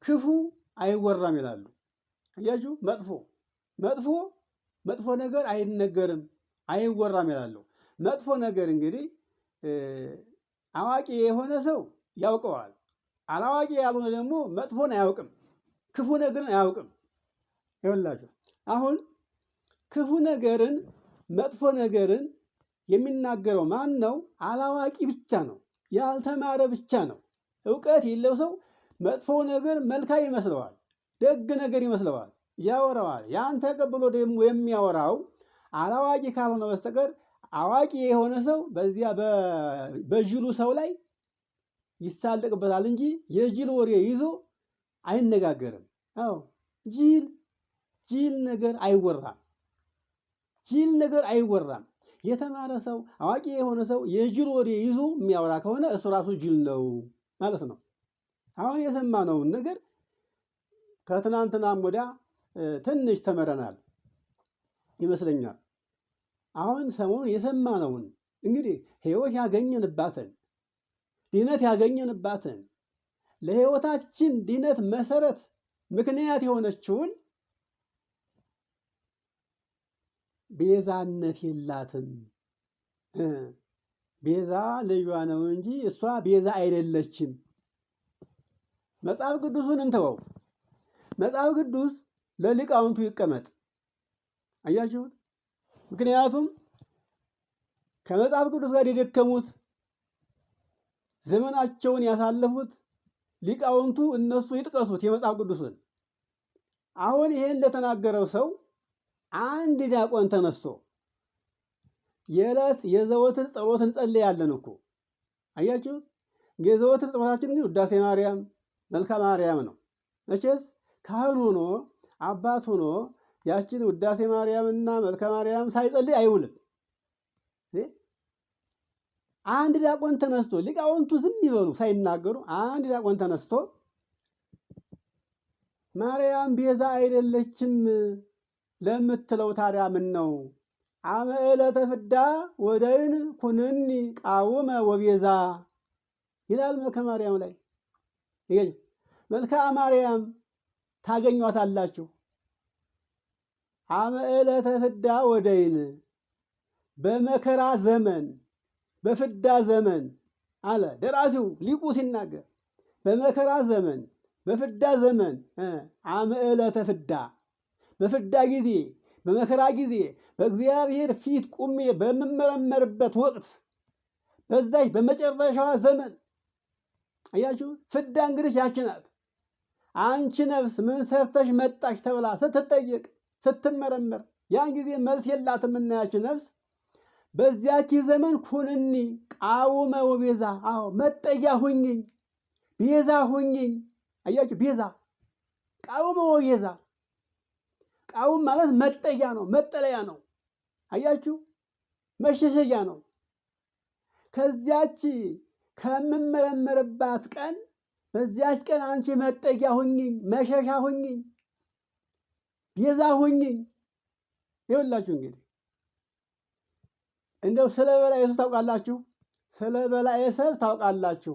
ክፉ አይወራም ይላሉ። አያችሁ፣ መጥፎ ነገር አይነገርም አይወራም ይላሉ። መጥፎ ነገር እንግዲህ አዋቂ የሆነ ሰው ያውቀዋል። አላዋቂ ያልሆነ ደግሞ መጥፎን አያውቅም፣ ክፉ ነገርን አያውቅም። ይኸውላችሁ አሁን ክፉ ነገርን መጥፎ ነገርን የሚናገረው ማን ነው? አላዋቂ ብቻ ነው፣ ያልተማረ ብቻ ነው። እውቀት የለው ሰው መጥፎ ነገር መልካም ይመስለዋል፣ ደግ ነገር ይመስለዋል፣ ያወራዋል። ያን ተቀብሎ ደግሞ የሚያወራው አላዋቂ ካልሆነ በስተቀር አዋቂ የሆነ ሰው በዚያ በጅሉ ሰው ላይ ይሳለቅበታል እንጂ የጅል ወሬ ይዞ አይነጋገርም። አዎ ጅል ነገር አይወራም። ጅል ነገር አይወራም። የተማረ ሰው አዋቂ የሆነ ሰው የጅል ወሬ ይዞ የሚያወራ ከሆነ እሱ ራሱ ጅል ነው ማለት ነው። አሁን የሰማነውን ነገር ከትናንትናም ወዲያ ትንሽ ተመረናል ይመስለኛል። አሁን ሰሞኑን የሰማነውን እንግዲህ ሕይወት ያገኘንባትን ድነት ያገኘንባትን ለሕይወታችን ድነት መሰረት ምክንያት የሆነችውን ቤዛነት የላትም። ቤዛ ልጇ ነው እንጂ እሷ ቤዛ አይደለችም። መጽሐፍ ቅዱሱን እንተወው። መጽሐፍ ቅዱስ ለሊቃውንቱ ይቀመጥ። አያችሁት? ምክንያቱም ከመጽሐፍ ቅዱስ ጋር የደከሙት ዘመናቸውን ያሳለፉት ሊቃውንቱ እነሱ ይጥቀሱት የመጽሐፍ ቅዱስን። አሁን ይሄን ለተናገረው ሰው አንድ ዲያቆን ተነስቶ የዕለት የዘወትር ጸሎት እንጸልያለን እኮ አያችሁ። የዘወትር ጸሎታችን ግን ውዳሴ ማርያም፣ መልካ ማርያም ነው። መቼስ ካህን ሆኖ አባት ሆኖ ያችን ውዳሴ ማርያምና መልካ ማርያም ሳይጸልይ አይውልም። አንድ ዲያቆን ተነስቶ ሊቃውንቱ ዝም ይበሉ ሳይናገሩ፣ አንድ ዲያቆን ተነስቶ ማርያም ቤዛ አይደለችም ለምትለው ታዲያ ምን ነው? አመ ዕለተ ፍዳ ወደይን ኩንኒ ቃውመ ወቤዛ ይላል መልካ ማርያም ላይ። ይገኝ መልካ ማርያም ታገኟታላችሁ። አመ ዕለተ ፍዳ ወደይን በመከራ ዘመን በፍዳ ዘመን አለ ደራሲው ሊቁ ሲናገር፣ በመከራ ዘመን በፍዳ ዘመን አመ ዕለተ ፍዳ በፍዳ ጊዜ በመከራ ጊዜ በእግዚአብሔር ፊት ቁሜ በምመረመርበት ወቅት በዛች በመጨረሻዋ ዘመን አያችሁ። ፍዳ እንግዲህ ያች ናት። አንቺ ነፍስ ምን ሰርተሽ መጣሽ ተብላ ስትጠየቅ ስትመረመር ያን ጊዜ መልስ የላትም እና ያች ነፍስ በዚያች ዘመን ኩንኒ ቃውመ ወቤዛ፣ አዎ መጠጊያ ሁኝኝ፣ ቤዛ ሁኝኝ። አያችሁ ቤዛ ቃውመ ወቤዛ። ቃውም ማለት መጠጊያ ነው፣ መጠለያ ነው። አያችሁ መሸሸጊያ ነው። ከዚያች ከምመረመርባት ቀን በዚያች ቀን አንቺ መጠጊያ ሁኝኝ፣ መሸሻ ሁኝኝ፣ ቤዛ ሁኝኝ። ይኸውላችሁ እንግዲህ እንደው ስለ በላዔ ሰብ ታውቃላችሁ? ስለ በላዔ ሰብ ታውቃላችሁ?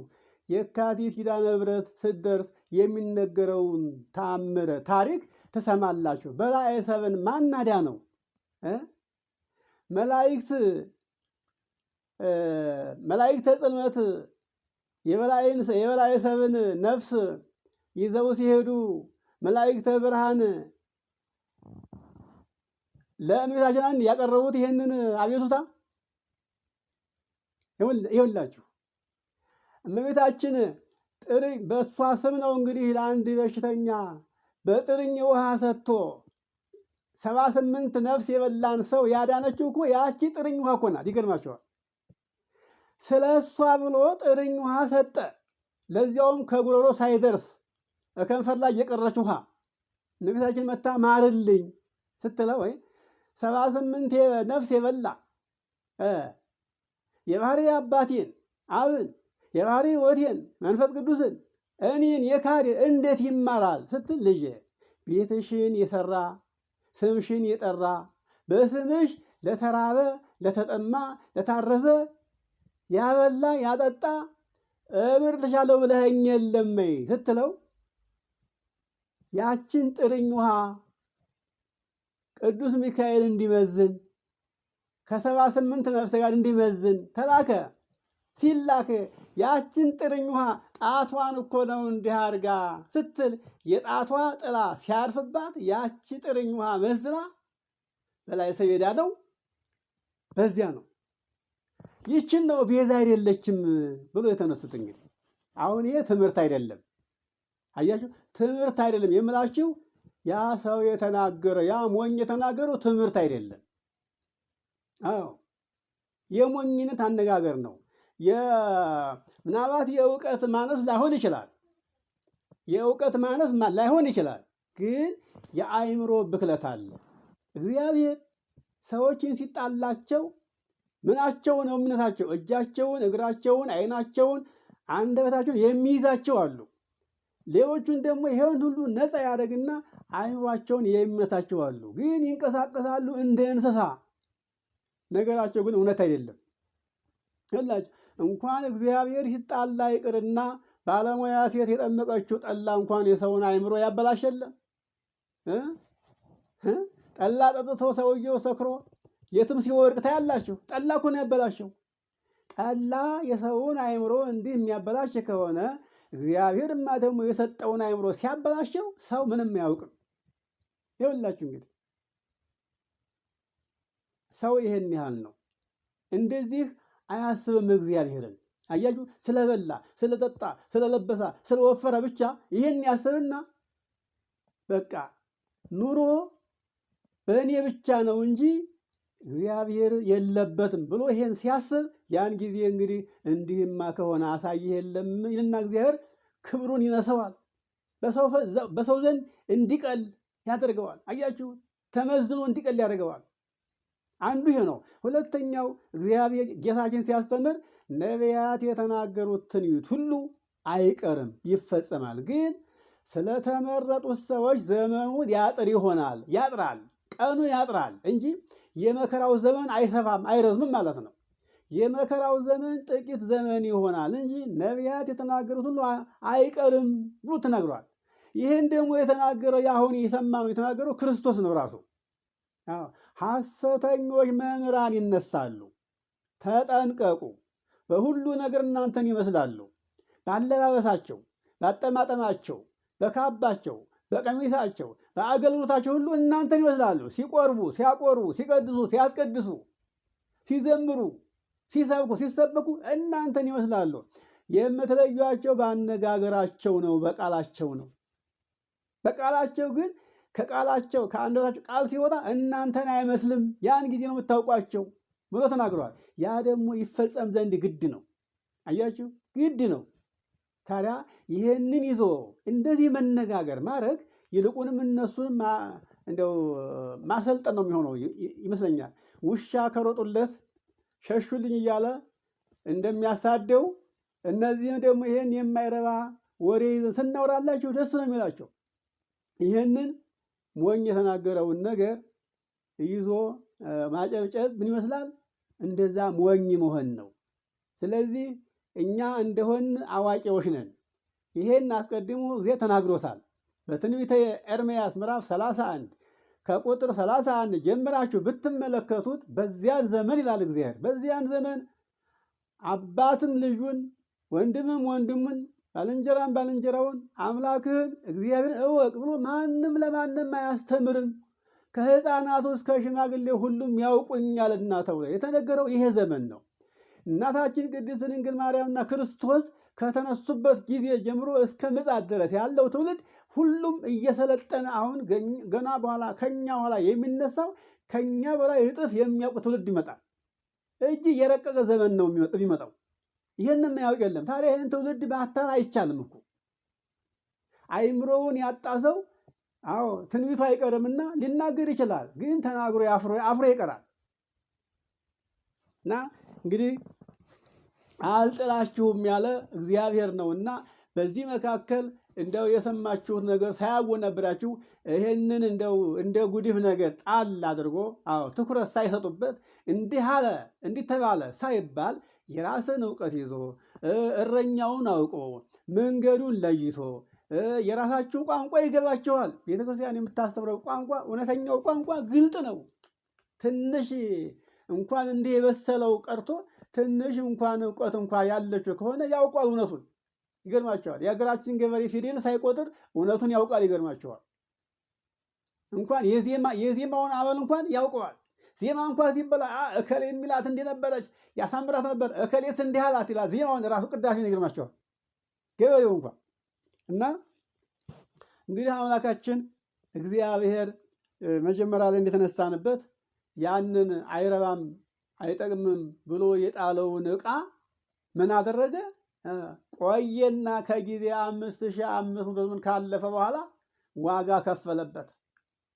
የካቲት ኪዳነ ምሕረት ስትደርስ የሚነገረውን ተአምረ ታሪክ ትሰማላችሁ። በላዔ ሰብን ማን አዳነው? መላእክተ ጽልመት የበላዔ ሰብን ነፍስ ይዘው ሲሄዱ መላእክተ ብርሃን ለእመቤታችን ያቀረቡት ይሄንን አቤቱታ ይኸውላችሁ። እመቤታችን ጥርኝ በእሷ ስም ነው እንግዲህ ለአንድ በሽተኛ በጥርኝ ውሃ ሰጥቶ 78 ነፍስ የበላን ሰው ያዳነችው እኮ ያቺ ጥርኝ ውሃ እኮ ናት። ይገርማችኋል። ስለ እሷ ብሎ ጥርኝ ውሃ ሰጠ። ለዚያውም ከጉሮሮ ሳይደርስ ከንፈር ላይ የቀረች ውሃ። እመቤታችን መታ ማርልኝ ስትለው ወይ 78 ነፍስ የበላ የባህሪ አባቴን አብን የባህሪ ሕይወቴን መንፈስ ቅዱስን እኔን የካደ እንዴት ይማራል ስትል፣ ልጄ ቤትሽን የሰራ ስምሽን የጠራ በስምሽ ለተራበ ለተጠማ ለታረዘ ያበላ ያጠጣ እምርልሻለሁ ብለኸኝ የለም ስትለው፣ ያችን ጥርኝ ውሃ ቅዱስ ሚካኤል እንዲመዝን ከ78 ነፍስ ጋር እንዲመዝን ተላከ። ሲላክ ያችን ጥርኝ ውሃ ጣቷን እኮ ነው እንዲህ አድርጋ ስትል የጣቷ ጥላ ሲያርፍባት ያቺ ጥርኝ ውሃ መዝና በላዔ ሰብ የዳነው በዚያ ነው። ይችን ነው ቤዛ አይደለችም ብሎ የተነሱት። እንግዲህ አሁን ይሄ ትምህርት አይደለም። አያችሁ ትምህርት አይደለም የምላችሁ። ያ ሰው የተናገረ ያ ሞኝ የተናገረው ትምህርት አይደለም። አዎ የሞኝነት አነጋገር ነው። ምናልባት የእውቀት ማነስ ላይሆን ይችላል። የእውቀት ማነስ ላይሆን ይችላል። ግን የአእምሮ ብክለት አለ። እግዚአብሔር ሰዎችን ሲጣላቸው ምናቸው ነው እምነታቸው? እጃቸውን፣ እግራቸውን፣ ዓይናቸውን፣ አንደበታቸውን የሚይዛቸው አሉ። ሌሎቹን ደግሞ ይሄን ሁሉ ነፃ ያደርግና አይምሯቸውን የሚመታቸው አሉ፣ ግን ይንቀሳቀሳሉ እንደ እንስሳ። ነገራቸው ግን እውነት አይደለም። ይላችሁ እንኳን እግዚአብሔር ሲጣላ ይቅርና ባለሙያ ሴት የጠመቀችው ጠላ እንኳን የሰውን አይምሮ ያበላሸለም። ጠላ ጠጥቶ ሰውየው ሰክሮ የትም ሲወርቅ ታያላችሁ። ጠላ እኮ ነው ያበላሸው። ጠላ የሰውን አይምሮ እንዲህ የሚያበላሽ ከሆነ እግዚአብሔርማ ደግሞ የሰጠውን አይምሮ ሲያበላሸው ሰው ምንም አያውቅም። ይኸውላችሁ እንግዲህ ሰው ይሄን ያህል ነው። እንደዚህ አያስብም እግዚአብሔርን። አያችሁ፣ ስለበላ ስለጠጣ ስለለበሳ ስለወፈረ ብቻ ይሄን ያስብና በቃ ኑሮ በእኔ ብቻ ነው እንጂ እግዚአብሔር የለበትም ብሎ ይሄን ሲያስብ ያን ጊዜ እንግዲህ እንዲህማ ከሆነ አሳይህ የለም ይልና እግዚአብሔር ክብሩን ይነሰዋል። በሰው ዘንድ እንዲቀል ያደርገዋል። አያችሁ፣ ተመዝኖ እንዲቀል ያደርገዋል። አንዱ ይሄ ነው። ሁለተኛው እግዚአብሔር ጌታችን ሲያስተምር ነቢያት የተናገሩት ትንቢት ሁሉ አይቀርም፣ ይፈጸማል። ግን ስለተመረጡት ሰዎች ዘመኑ ያጥር ይሆናል። ያጥራል፣ ቀኑ ያጥራል እንጂ የመከራው ዘመን አይሰፋም አይረዝምም ማለት ነው። የመከራው ዘመን ጥቂት ዘመን ይሆናል እንጂ ነቢያት የተናገሩት ሁሉ አይቀርም ብሎ ተናግሯል። ይህን ደግሞ የተናገረው ያሁን የሰማነው የተናገረው ክርስቶስ ነው ራሱ። ሐሰተኞች መምህራን ይነሳሉ፣ ተጠንቀቁ። በሁሉ ነገር እናንተን ይመስላሉ። ባለባበሳቸው፣ ባጠማጠማቸው፣ በካባቸው፣ በቀሚሳቸው፣ በአገልግሎታቸው ሁሉ እናንተን ይመስላሉ። ሲቆርቡ፣ ሲያቆርቡ፣ ሲቀድሱ፣ ሲያስቀድሱ፣ ሲዘምሩ፣ ሲሰብኩ፣ ሲሰበኩ እናንተን ይመስላሉ። የምትለዩአቸው በአነጋገራቸው ነው፣ በቃላቸው ነው። በቃላቸው ግን ከቃላቸው ከአንደበታቸው ቃል ሲወጣ እናንተን አይመስልም። ያን ጊዜ ነው የምታውቋቸው ብሎ ተናግረዋል። ያ ደግሞ ይፈጸም ዘንድ ግድ ነው። አያችሁ፣ ግድ ነው። ታዲያ ይህንን ይዞ እንደዚህ መነጋገር ማድረግ ይልቁንም እነሱን እንደው ማሰልጠን ነው የሚሆነው ይመስለኛል። ውሻ ከሮጡለት ሸሹልኝ እያለ እንደሚያሳደው እነዚህም ደግሞ ይህን የማይረባ ወሬ ይዘን ስናወራላቸው ደስ ነው የሚላቸው። ይህንን ሞኝ የተናገረውን ነገር ይዞ ማጨብጨብ ምን ይመስላል? እንደዛ ሞኝ መሆን ነው። ስለዚህ እኛ እንደሆን አዋቂዎች ነን። ይሄን አስቀድሞ ጊዜ ተናግሮታል። በትንቢተ ኤርምያስ ምዕራፍ 31 ከቁጥር 31 ጀምራችሁ ብትመለከቱት በዚያን ዘመን ይላል እግዚአብሔር፣ በዚያን ዘመን አባትም ልጁን ወንድምም ወንድሙን ባልንጀራም ባልንጀራውን አምላክህን እግዚአብሔርን እወቅ ብሎ ማንም ለማንም አያስተምርም፣ ከሕፃናቱ እስከ ሽማግሌ ሁሉም ያውቁኛልና ተብሎ የተነገረው ይሄ ዘመን ነው። እናታችን ቅድስት ድንግል ማርያምና ክርስቶስ ከተነሱበት ጊዜ ጀምሮ እስከ ምጽአት ድረስ ያለው ትውልድ ሁሉም እየሰለጠነ አሁን ገና በኋላ ከኛ በኋላ የሚነሳው ከኛ በላይ እጥፍ የሚያውቅ ትውልድ ይመጣል። እጅግ የረቀቀ ዘመን ነው የሚመጣው። ይህንን የማያውቅ የለም። ታዲያ ይህን ትውልድ ማታን አይቻልም እኮ። አይምሮውን ያጣ ሰው ትንቢቱ አይቀርምና ሊናገር ይችላል፣ ግን ተናግሮ አፍሮ ይቀራል። እና እንግዲህ አልጥላችሁም ያለ እግዚአብሔር ነውና በዚህ መካከል እንደው የሰማችሁት ነገር ሳያወናብዳችሁ ይሄንን እንደው እንደ ጉድፍ ነገር ጣል አድርጎ ትኩረት ሳይሰጡበት እንዲህ አለ እንዲህ ተባለ ሳይባል የራስን እውቀት ይዞ እረኛውን አውቆ መንገዱን ለይቶ የራሳችሁ ቋንቋ ይገባችኋል። ቤተክርስቲያን የምታስተምረው ቋንቋ እውነተኛው ቋንቋ ግልጥ ነው። ትንሽ እንኳን እንዲህ የበሰለው ቀርቶ ትንሽ እንኳን እውቀት እንኳን ያለችው ከሆነ ያውቋል እውነቱን። ይገርማቸዋል። የሀገራችን ገበሬ ፊደል ሳይቆጥር እውነቱን ያውቃል። ይገርማቸዋል። እንኳን የዜማውን አበል እንኳን ያውቀዋል። ዜማ እንኳን ሲበላ እከሌ የሚላት እንዲህ ነበረች ያሳምራት ነበር፣ እከሌስ እንዲህ አላት ይላል። ዜማውን ራሱ ቅዳሴ ይገርማቸዋል ገበሬው እንኳን። እና እንግዲህ አምላካችን እግዚአብሔር መጀመሪያ ላይ እንደተነሳንበት ያንን አይረባም አይጠቅምም ብሎ የጣለውን ዕቃ ምን አደረገ? ቆየና ከጊዜ 5500 ዘመን ካለፈ በኋላ ዋጋ ከፈለበት።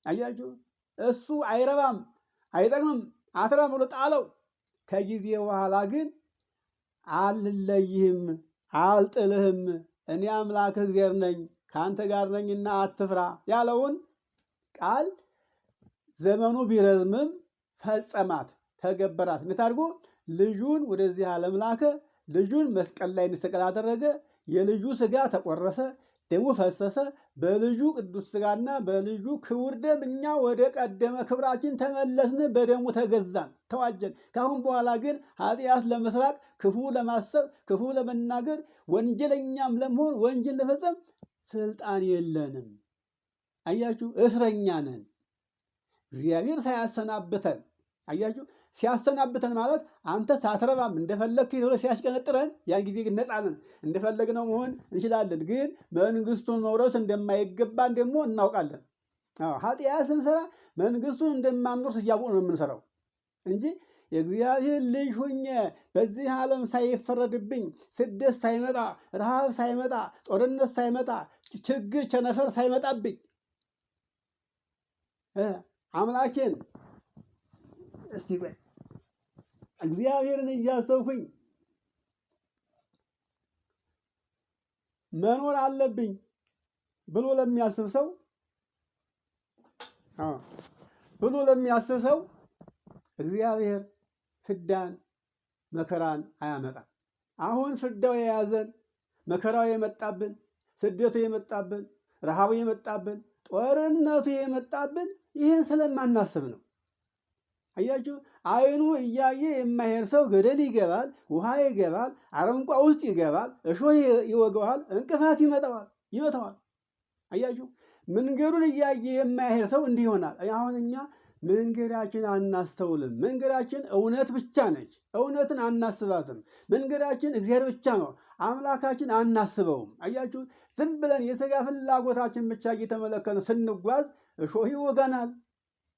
አያችሁ፣ እሱ አይረባም አይጠቅምም አትረባም ብሎ ጣለው። ከጊዜ በኋላ ግን አልለይህም አልጥልህም እኔ አምላክህ እግዚአብሔር ነኝ ከአንተ ጋር ነኝና አትፍራ ያለውን ቃል ዘመኑ ቢረዝምም ፈጸማት፣ ተገበራት። እንዴት አድርጎ ልጁን ወደዚህ ዓለም ላከ። ልጁን መስቀል ላይ እንዲሰቀል አደረገ። የልጁ ስጋ ተቆረሰ፣ ደሙ ፈሰሰ። በልጁ ቅዱስ ስጋና በልጁ ክቡር ደም እኛ ወደ ቀደመ ክብራችን ተመለስን፣ በደሙ ተገዛን፣ ተዋጀን። ከአሁን በኋላ ግን ኃጢአት ለመስራት፣ ክፉ ለማሰብ፣ ክፉ ለመናገር፣ ወንጀለኛም ለመሆን፣ ወንጀል ለፈጸም ስልጣን የለንም። አያችሁ፣ እስረኛ ነን። እግዚአብሔር ሳያሰናብተን፣ አያችሁ፣ ሲያሰናብተን ማለት አንተ ሳትረባም እንደፈለግህ ሄዶ ሲያስቀነጥረን ያን ጊዜ ግን ነፃ ነን፣ እንደፈለግነው መሆን እንችላለን። ግን መንግስቱን መውረስ እንደማይገባን ደግሞ እናውቃለን። ኃጢአት ስንሰራ መንግስቱን እንደማንወርስ እያወቅን ነው የምንሰራው እንጂ የእግዚአብሔር ልጅ ሁኜ በዚህ ዓለም ሳይፈረድብኝ፣ ስደት ሳይመጣ፣ ረሃብ ሳይመጣ፣ ጦርነት ሳይመጣ፣ ችግር ቸነፈር ሳይመጣብኝ አምላኬን እስቲ እግዚአብሔርን እያሰብኩኝ መኖር አለብኝ ብሎ ለሚያስብ ሰው እግዚአብሔር ፍዳን መከራን አያመጣም። አሁን ፍዳው የያዘን፣ መከራው የመጣብን፣ ስደቱ የመጣብን፣ ረሃቡ የመጣብን፣ ጦርነቱ የመጣብን ይህን ስለማናስብ ነው። አያችሁ፣ አይኑ እያየ የማይሄድ ሰው ገደል ይገባል፣ ውሃ ይገባል፣ አረንቋ ውስጥ ይገባል፣ እሾህ ይወገዋል፣ እንቅፋት ይመታዋል። አያችሁ፣ መንገዱን እያየ የማይሄድ ሰው እንዲህ ይሆናል። አሁን እኛ መንገዳችን አናስተውልም። መንገዳችን እውነት ብቻ ነች። እውነትን አናስባትም። መንገዳችን እግዚአብሔር ብቻ ነው። አምላካችን አናስበውም። አያችሁ፣ ዝም ብለን የሥጋ ፍላጎታችን ብቻ እየተመለከትን ስንጓዝ እሾህ ይወጋናል።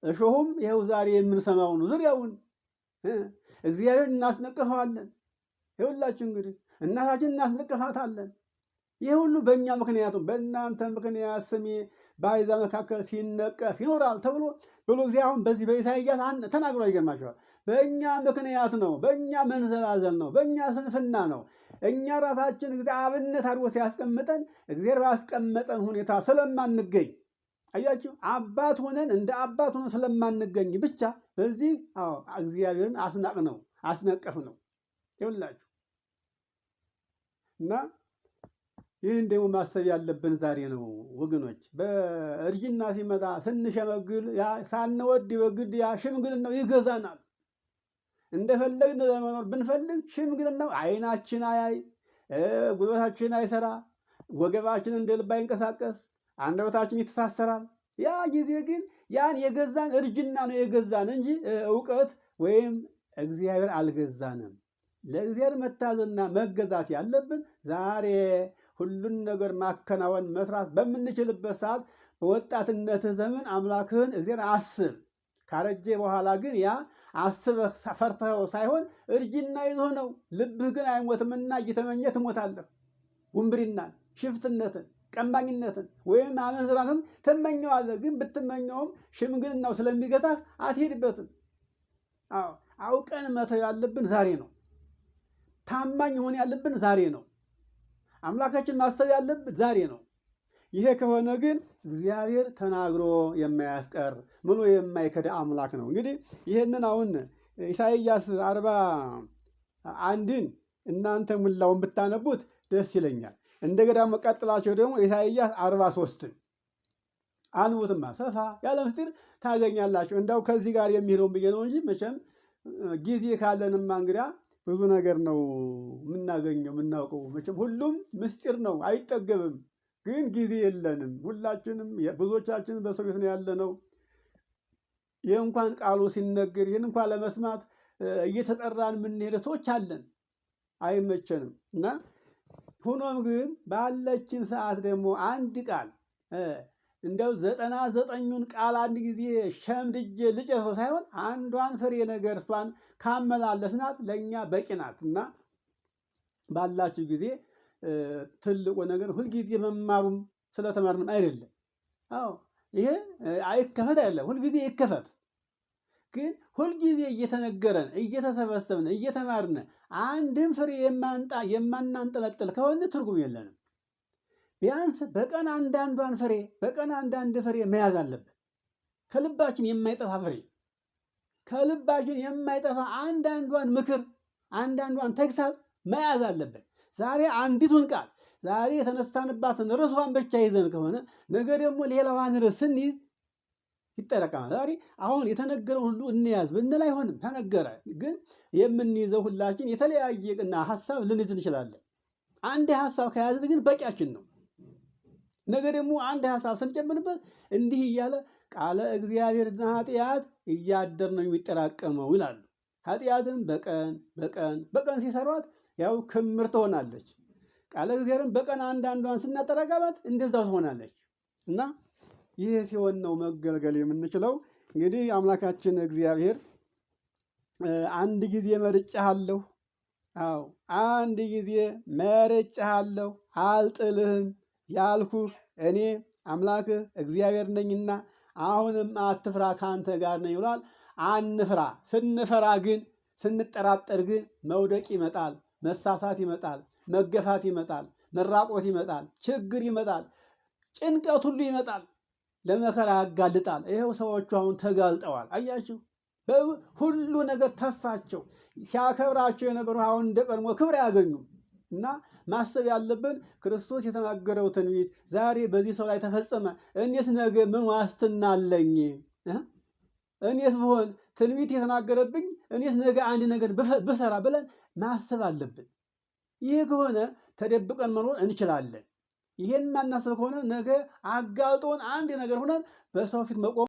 እሾሁም ይኸው ዛሬ የምንሰማውን ዙሪያውን እግዚአብሔር እናስነቅፈዋለን። ይኸውላችሁ እንግዲህ እናታችን እናስነቅፋታለን። ይህ ሁሉ በእኛ ምክንያቱ በእናንተ ምክንያት ስሜ በአሕዛብ መካከል ሲነቀፍ ይኖራል ተብሎ እግዚአብሔር አሁን በዚህ በኢሳይያስ ተናግሮ ይገርማቸዋል። በእኛ ምክንያት ነው፣ በእኛ መንዘላዘል ነው፣ በእኛ ስንፍና ነው። እኛ ራሳችን አብነት አድርጎ ሲያስቀምጠን እግዚአብሔር ባስቀመጠን ሁኔታ ስለማንገኝ፣ አያችሁ፣ አባት ሆነን እንደ አባት ሆነን ስለማንገኝ ብቻ በዚህ እግዚአብሔርን አስነቀፍ ነው ይውላችሁ። እና ይህን ደግሞ ማሰብ ያለብን ዛሬ ነው ወገኖች። በእርጅና ሲመጣ ስንሸመግል ሳንወድ በግድ ያ ሽምግልናው ይገዛናል። እንደፈለግን ለመኖር ብንፈልግ ሽምግልናው ዓይናችን አያይ፣ ጉልበታችን አይሰራ፣ ወገባችን እንደ ልብ አይንቀሳቀስ፣ አንደበታችን ይተሳሰራል። ያ ጊዜ ግን ያን የገዛን እርጅና ነው የገዛን እንጂ እውቀት ወይም እግዚአብሔር አልገዛንም። ለእግዚአብሔር መታዘዝና መገዛት ያለብን ዛሬ ሁሉን ነገር ማከናወን መስራት በምንችልበት ሰዓት በወጣትነትህ ዘመን አምላክህን እግዚአብሔር አስብ። ካረጀ በኋላ ግን ያ አስበህ ፈርተኸው ሳይሆን እርጅና ይዞ ነው። ልብህ ግን አይሞትምና እየተመኘ ትሞታለህ። ውንብድናን፣ ሽፍትነትን፣ ቀማኝነትን ወይም አመንዝራትን ትመኘዋለህ። ግን ብትመኘውም ሽምግልናው ስለሚገታህ አትሄድበትም። አውቀን መተው ያለብን ዛሬ ነው። ታማኝ ሆን ያለብን ዛሬ ነው። አምላካችን ማሰብ ያለብን ዛሬ ነው። ይሄ ከሆነ ግን እግዚአብሔር ተናግሮ የማያስቀር ምሎ የማይከዳ አምላክ ነው። እንግዲህ ይሄንን አሁን ኢሳይያስ 41ን እናንተ ሙላውን ብታነቡት ደስ ይለኛል። እንደገና መቀጥላቸው ደግሞ ኢሳይያስ 43ን አንቡትማ ሰፋ ያለ ምስጢር ታገኛላችሁ። እንዳው ከዚህ ጋር የሚሄደውን ብዬ ነው እንጂ መቼም ጊዜ ካለንማ እንግዲያ ብዙ ነገር ነው የምናገኘው የምናውቀው። መቼም ሁሉም ምስጢር ነው፣ አይጠገብም። ግን ጊዜ የለንም። ሁላችንም ብዙዎቻችን በሰው ቤት ነው ያለነው። ይህ እንኳን ቃሉ ሲነገር ይህን እንኳን ለመስማት እየተጠራን የምንሄደ ሰዎች አለን፣ አይመቸንም። እና ሆኖም ግን ባለችን ሰዓት ደግሞ አንድ ቃል እንደው 99ኙን ቃል አንድ ጊዜ ሸምድጄ ልጨርሰው ሳይሆን አንዷን ፍሬ ነገር እሷን ካመላለስናት ለእኛ በቂ ናት። እና ባላችሁ ጊዜ ትልቁ ነገር ሁልጊዜ መማሩም ስለተማርንም አይደለም። ይሄ አይከፈት አይደለም፣ ሁልጊዜ ይከፈት። ግን ሁልጊዜ እየተነገረን እየተሰበሰብን እየተማርን አንድም ፍሬ የማናንጠለጥል ከሆነ ትርጉም የለንም። ቢያንስ በቀን አንዳንዷን ፍሬ በቀን አንዳንድ ፍሬ መያዝ አለብን። ከልባችን የማይጠፋ ፍሬ፣ ከልባችን የማይጠፋ አንዳንዷን ምክር፣ አንዳንዷን ተግሳጽ መያዝ አለብን። ዛሬ አንዲቱን ቃል ዛሬ የተነሳንባትን ርዕሷን ብቻ ይዘን ከሆነ ነገ ደግሞ ሌላዋን ርዕስ ስንይዝ ይጠረቀማል። ዛሬ አሁን የተነገረው ሁሉ እንያዝ ብንል አይሆንም። ተነገረ፣ ግን የምንይዘው ሁላችን የተለያየና ሀሳብ ልንይዝ እንችላለን። አንድ ሀሳብ ከያዝን ግን በቂያችን ነው። ነገ ደግሞ አንድ ሀሳብ ስንጨምርበት እንዲህ እያለ ቃለ እግዚአብሔርና ኃጢአት እያደር ነው የሚጠራቀመው ይላሉ። ኃጢአትን በቀን ሲሰሯት ያው ክምር ትሆናለች። ቃለ እግዚአብሔርን በቀን አንዳንዷን ስናጠራቀማት እንደዛው ትሆናለች። እና ይህ ሲሆን ነው መገልገል የምንችለው። እንግዲህ አምላካችን እግዚአብሔር አንድ ጊዜ መርጬሃለሁ፣ አዎ አንድ ጊዜ መርጬሃለሁ፣ አልጥልህም ያልኩህ እኔ አምላክህ እግዚአብሔር ነኝና አሁንም አትፍራ፣ ካንተ ጋር ነኝ ብሏል። አንፍራ። ስንፈራ ግን ስንጠራጠር ግን መውደቅ ይመጣል፣ መሳሳት ይመጣል፣ መገፋት ይመጣል፣ መራቆት ይመጣል፣ ችግር ይመጣል፣ ጭንቀት ሁሉ ይመጣል፣ ለመከራ ያጋልጣል። ይኸው ሰዎቹ አሁን ተጋልጠዋል። አያችሁ፣ ሁሉ ነገር ተፋቸው። ሲያከብራቸው የነበሩ አሁን እንደ ቀድሞ ክብር አያገኙም። እና ማሰብ ያለብን ክርስቶስ የተናገረው ትንቢት ዛሬ በዚህ ሰው ላይ ተፈጸመ። እኔስ ነገ ምን ዋስትና አለኝ? እኔስ ብሆን ትንቢት የተናገረብኝ እኔስ ነገ አንድ ነገር ብሰራ ብለን ማሰብ አለብን። ይህ ከሆነ ተደብቀን መኖር እንችላለን። ይሄን ማናስብ ከሆነ ነገ አጋልጦን አንድ ነገር ሆነን በሰው ፊት መቆም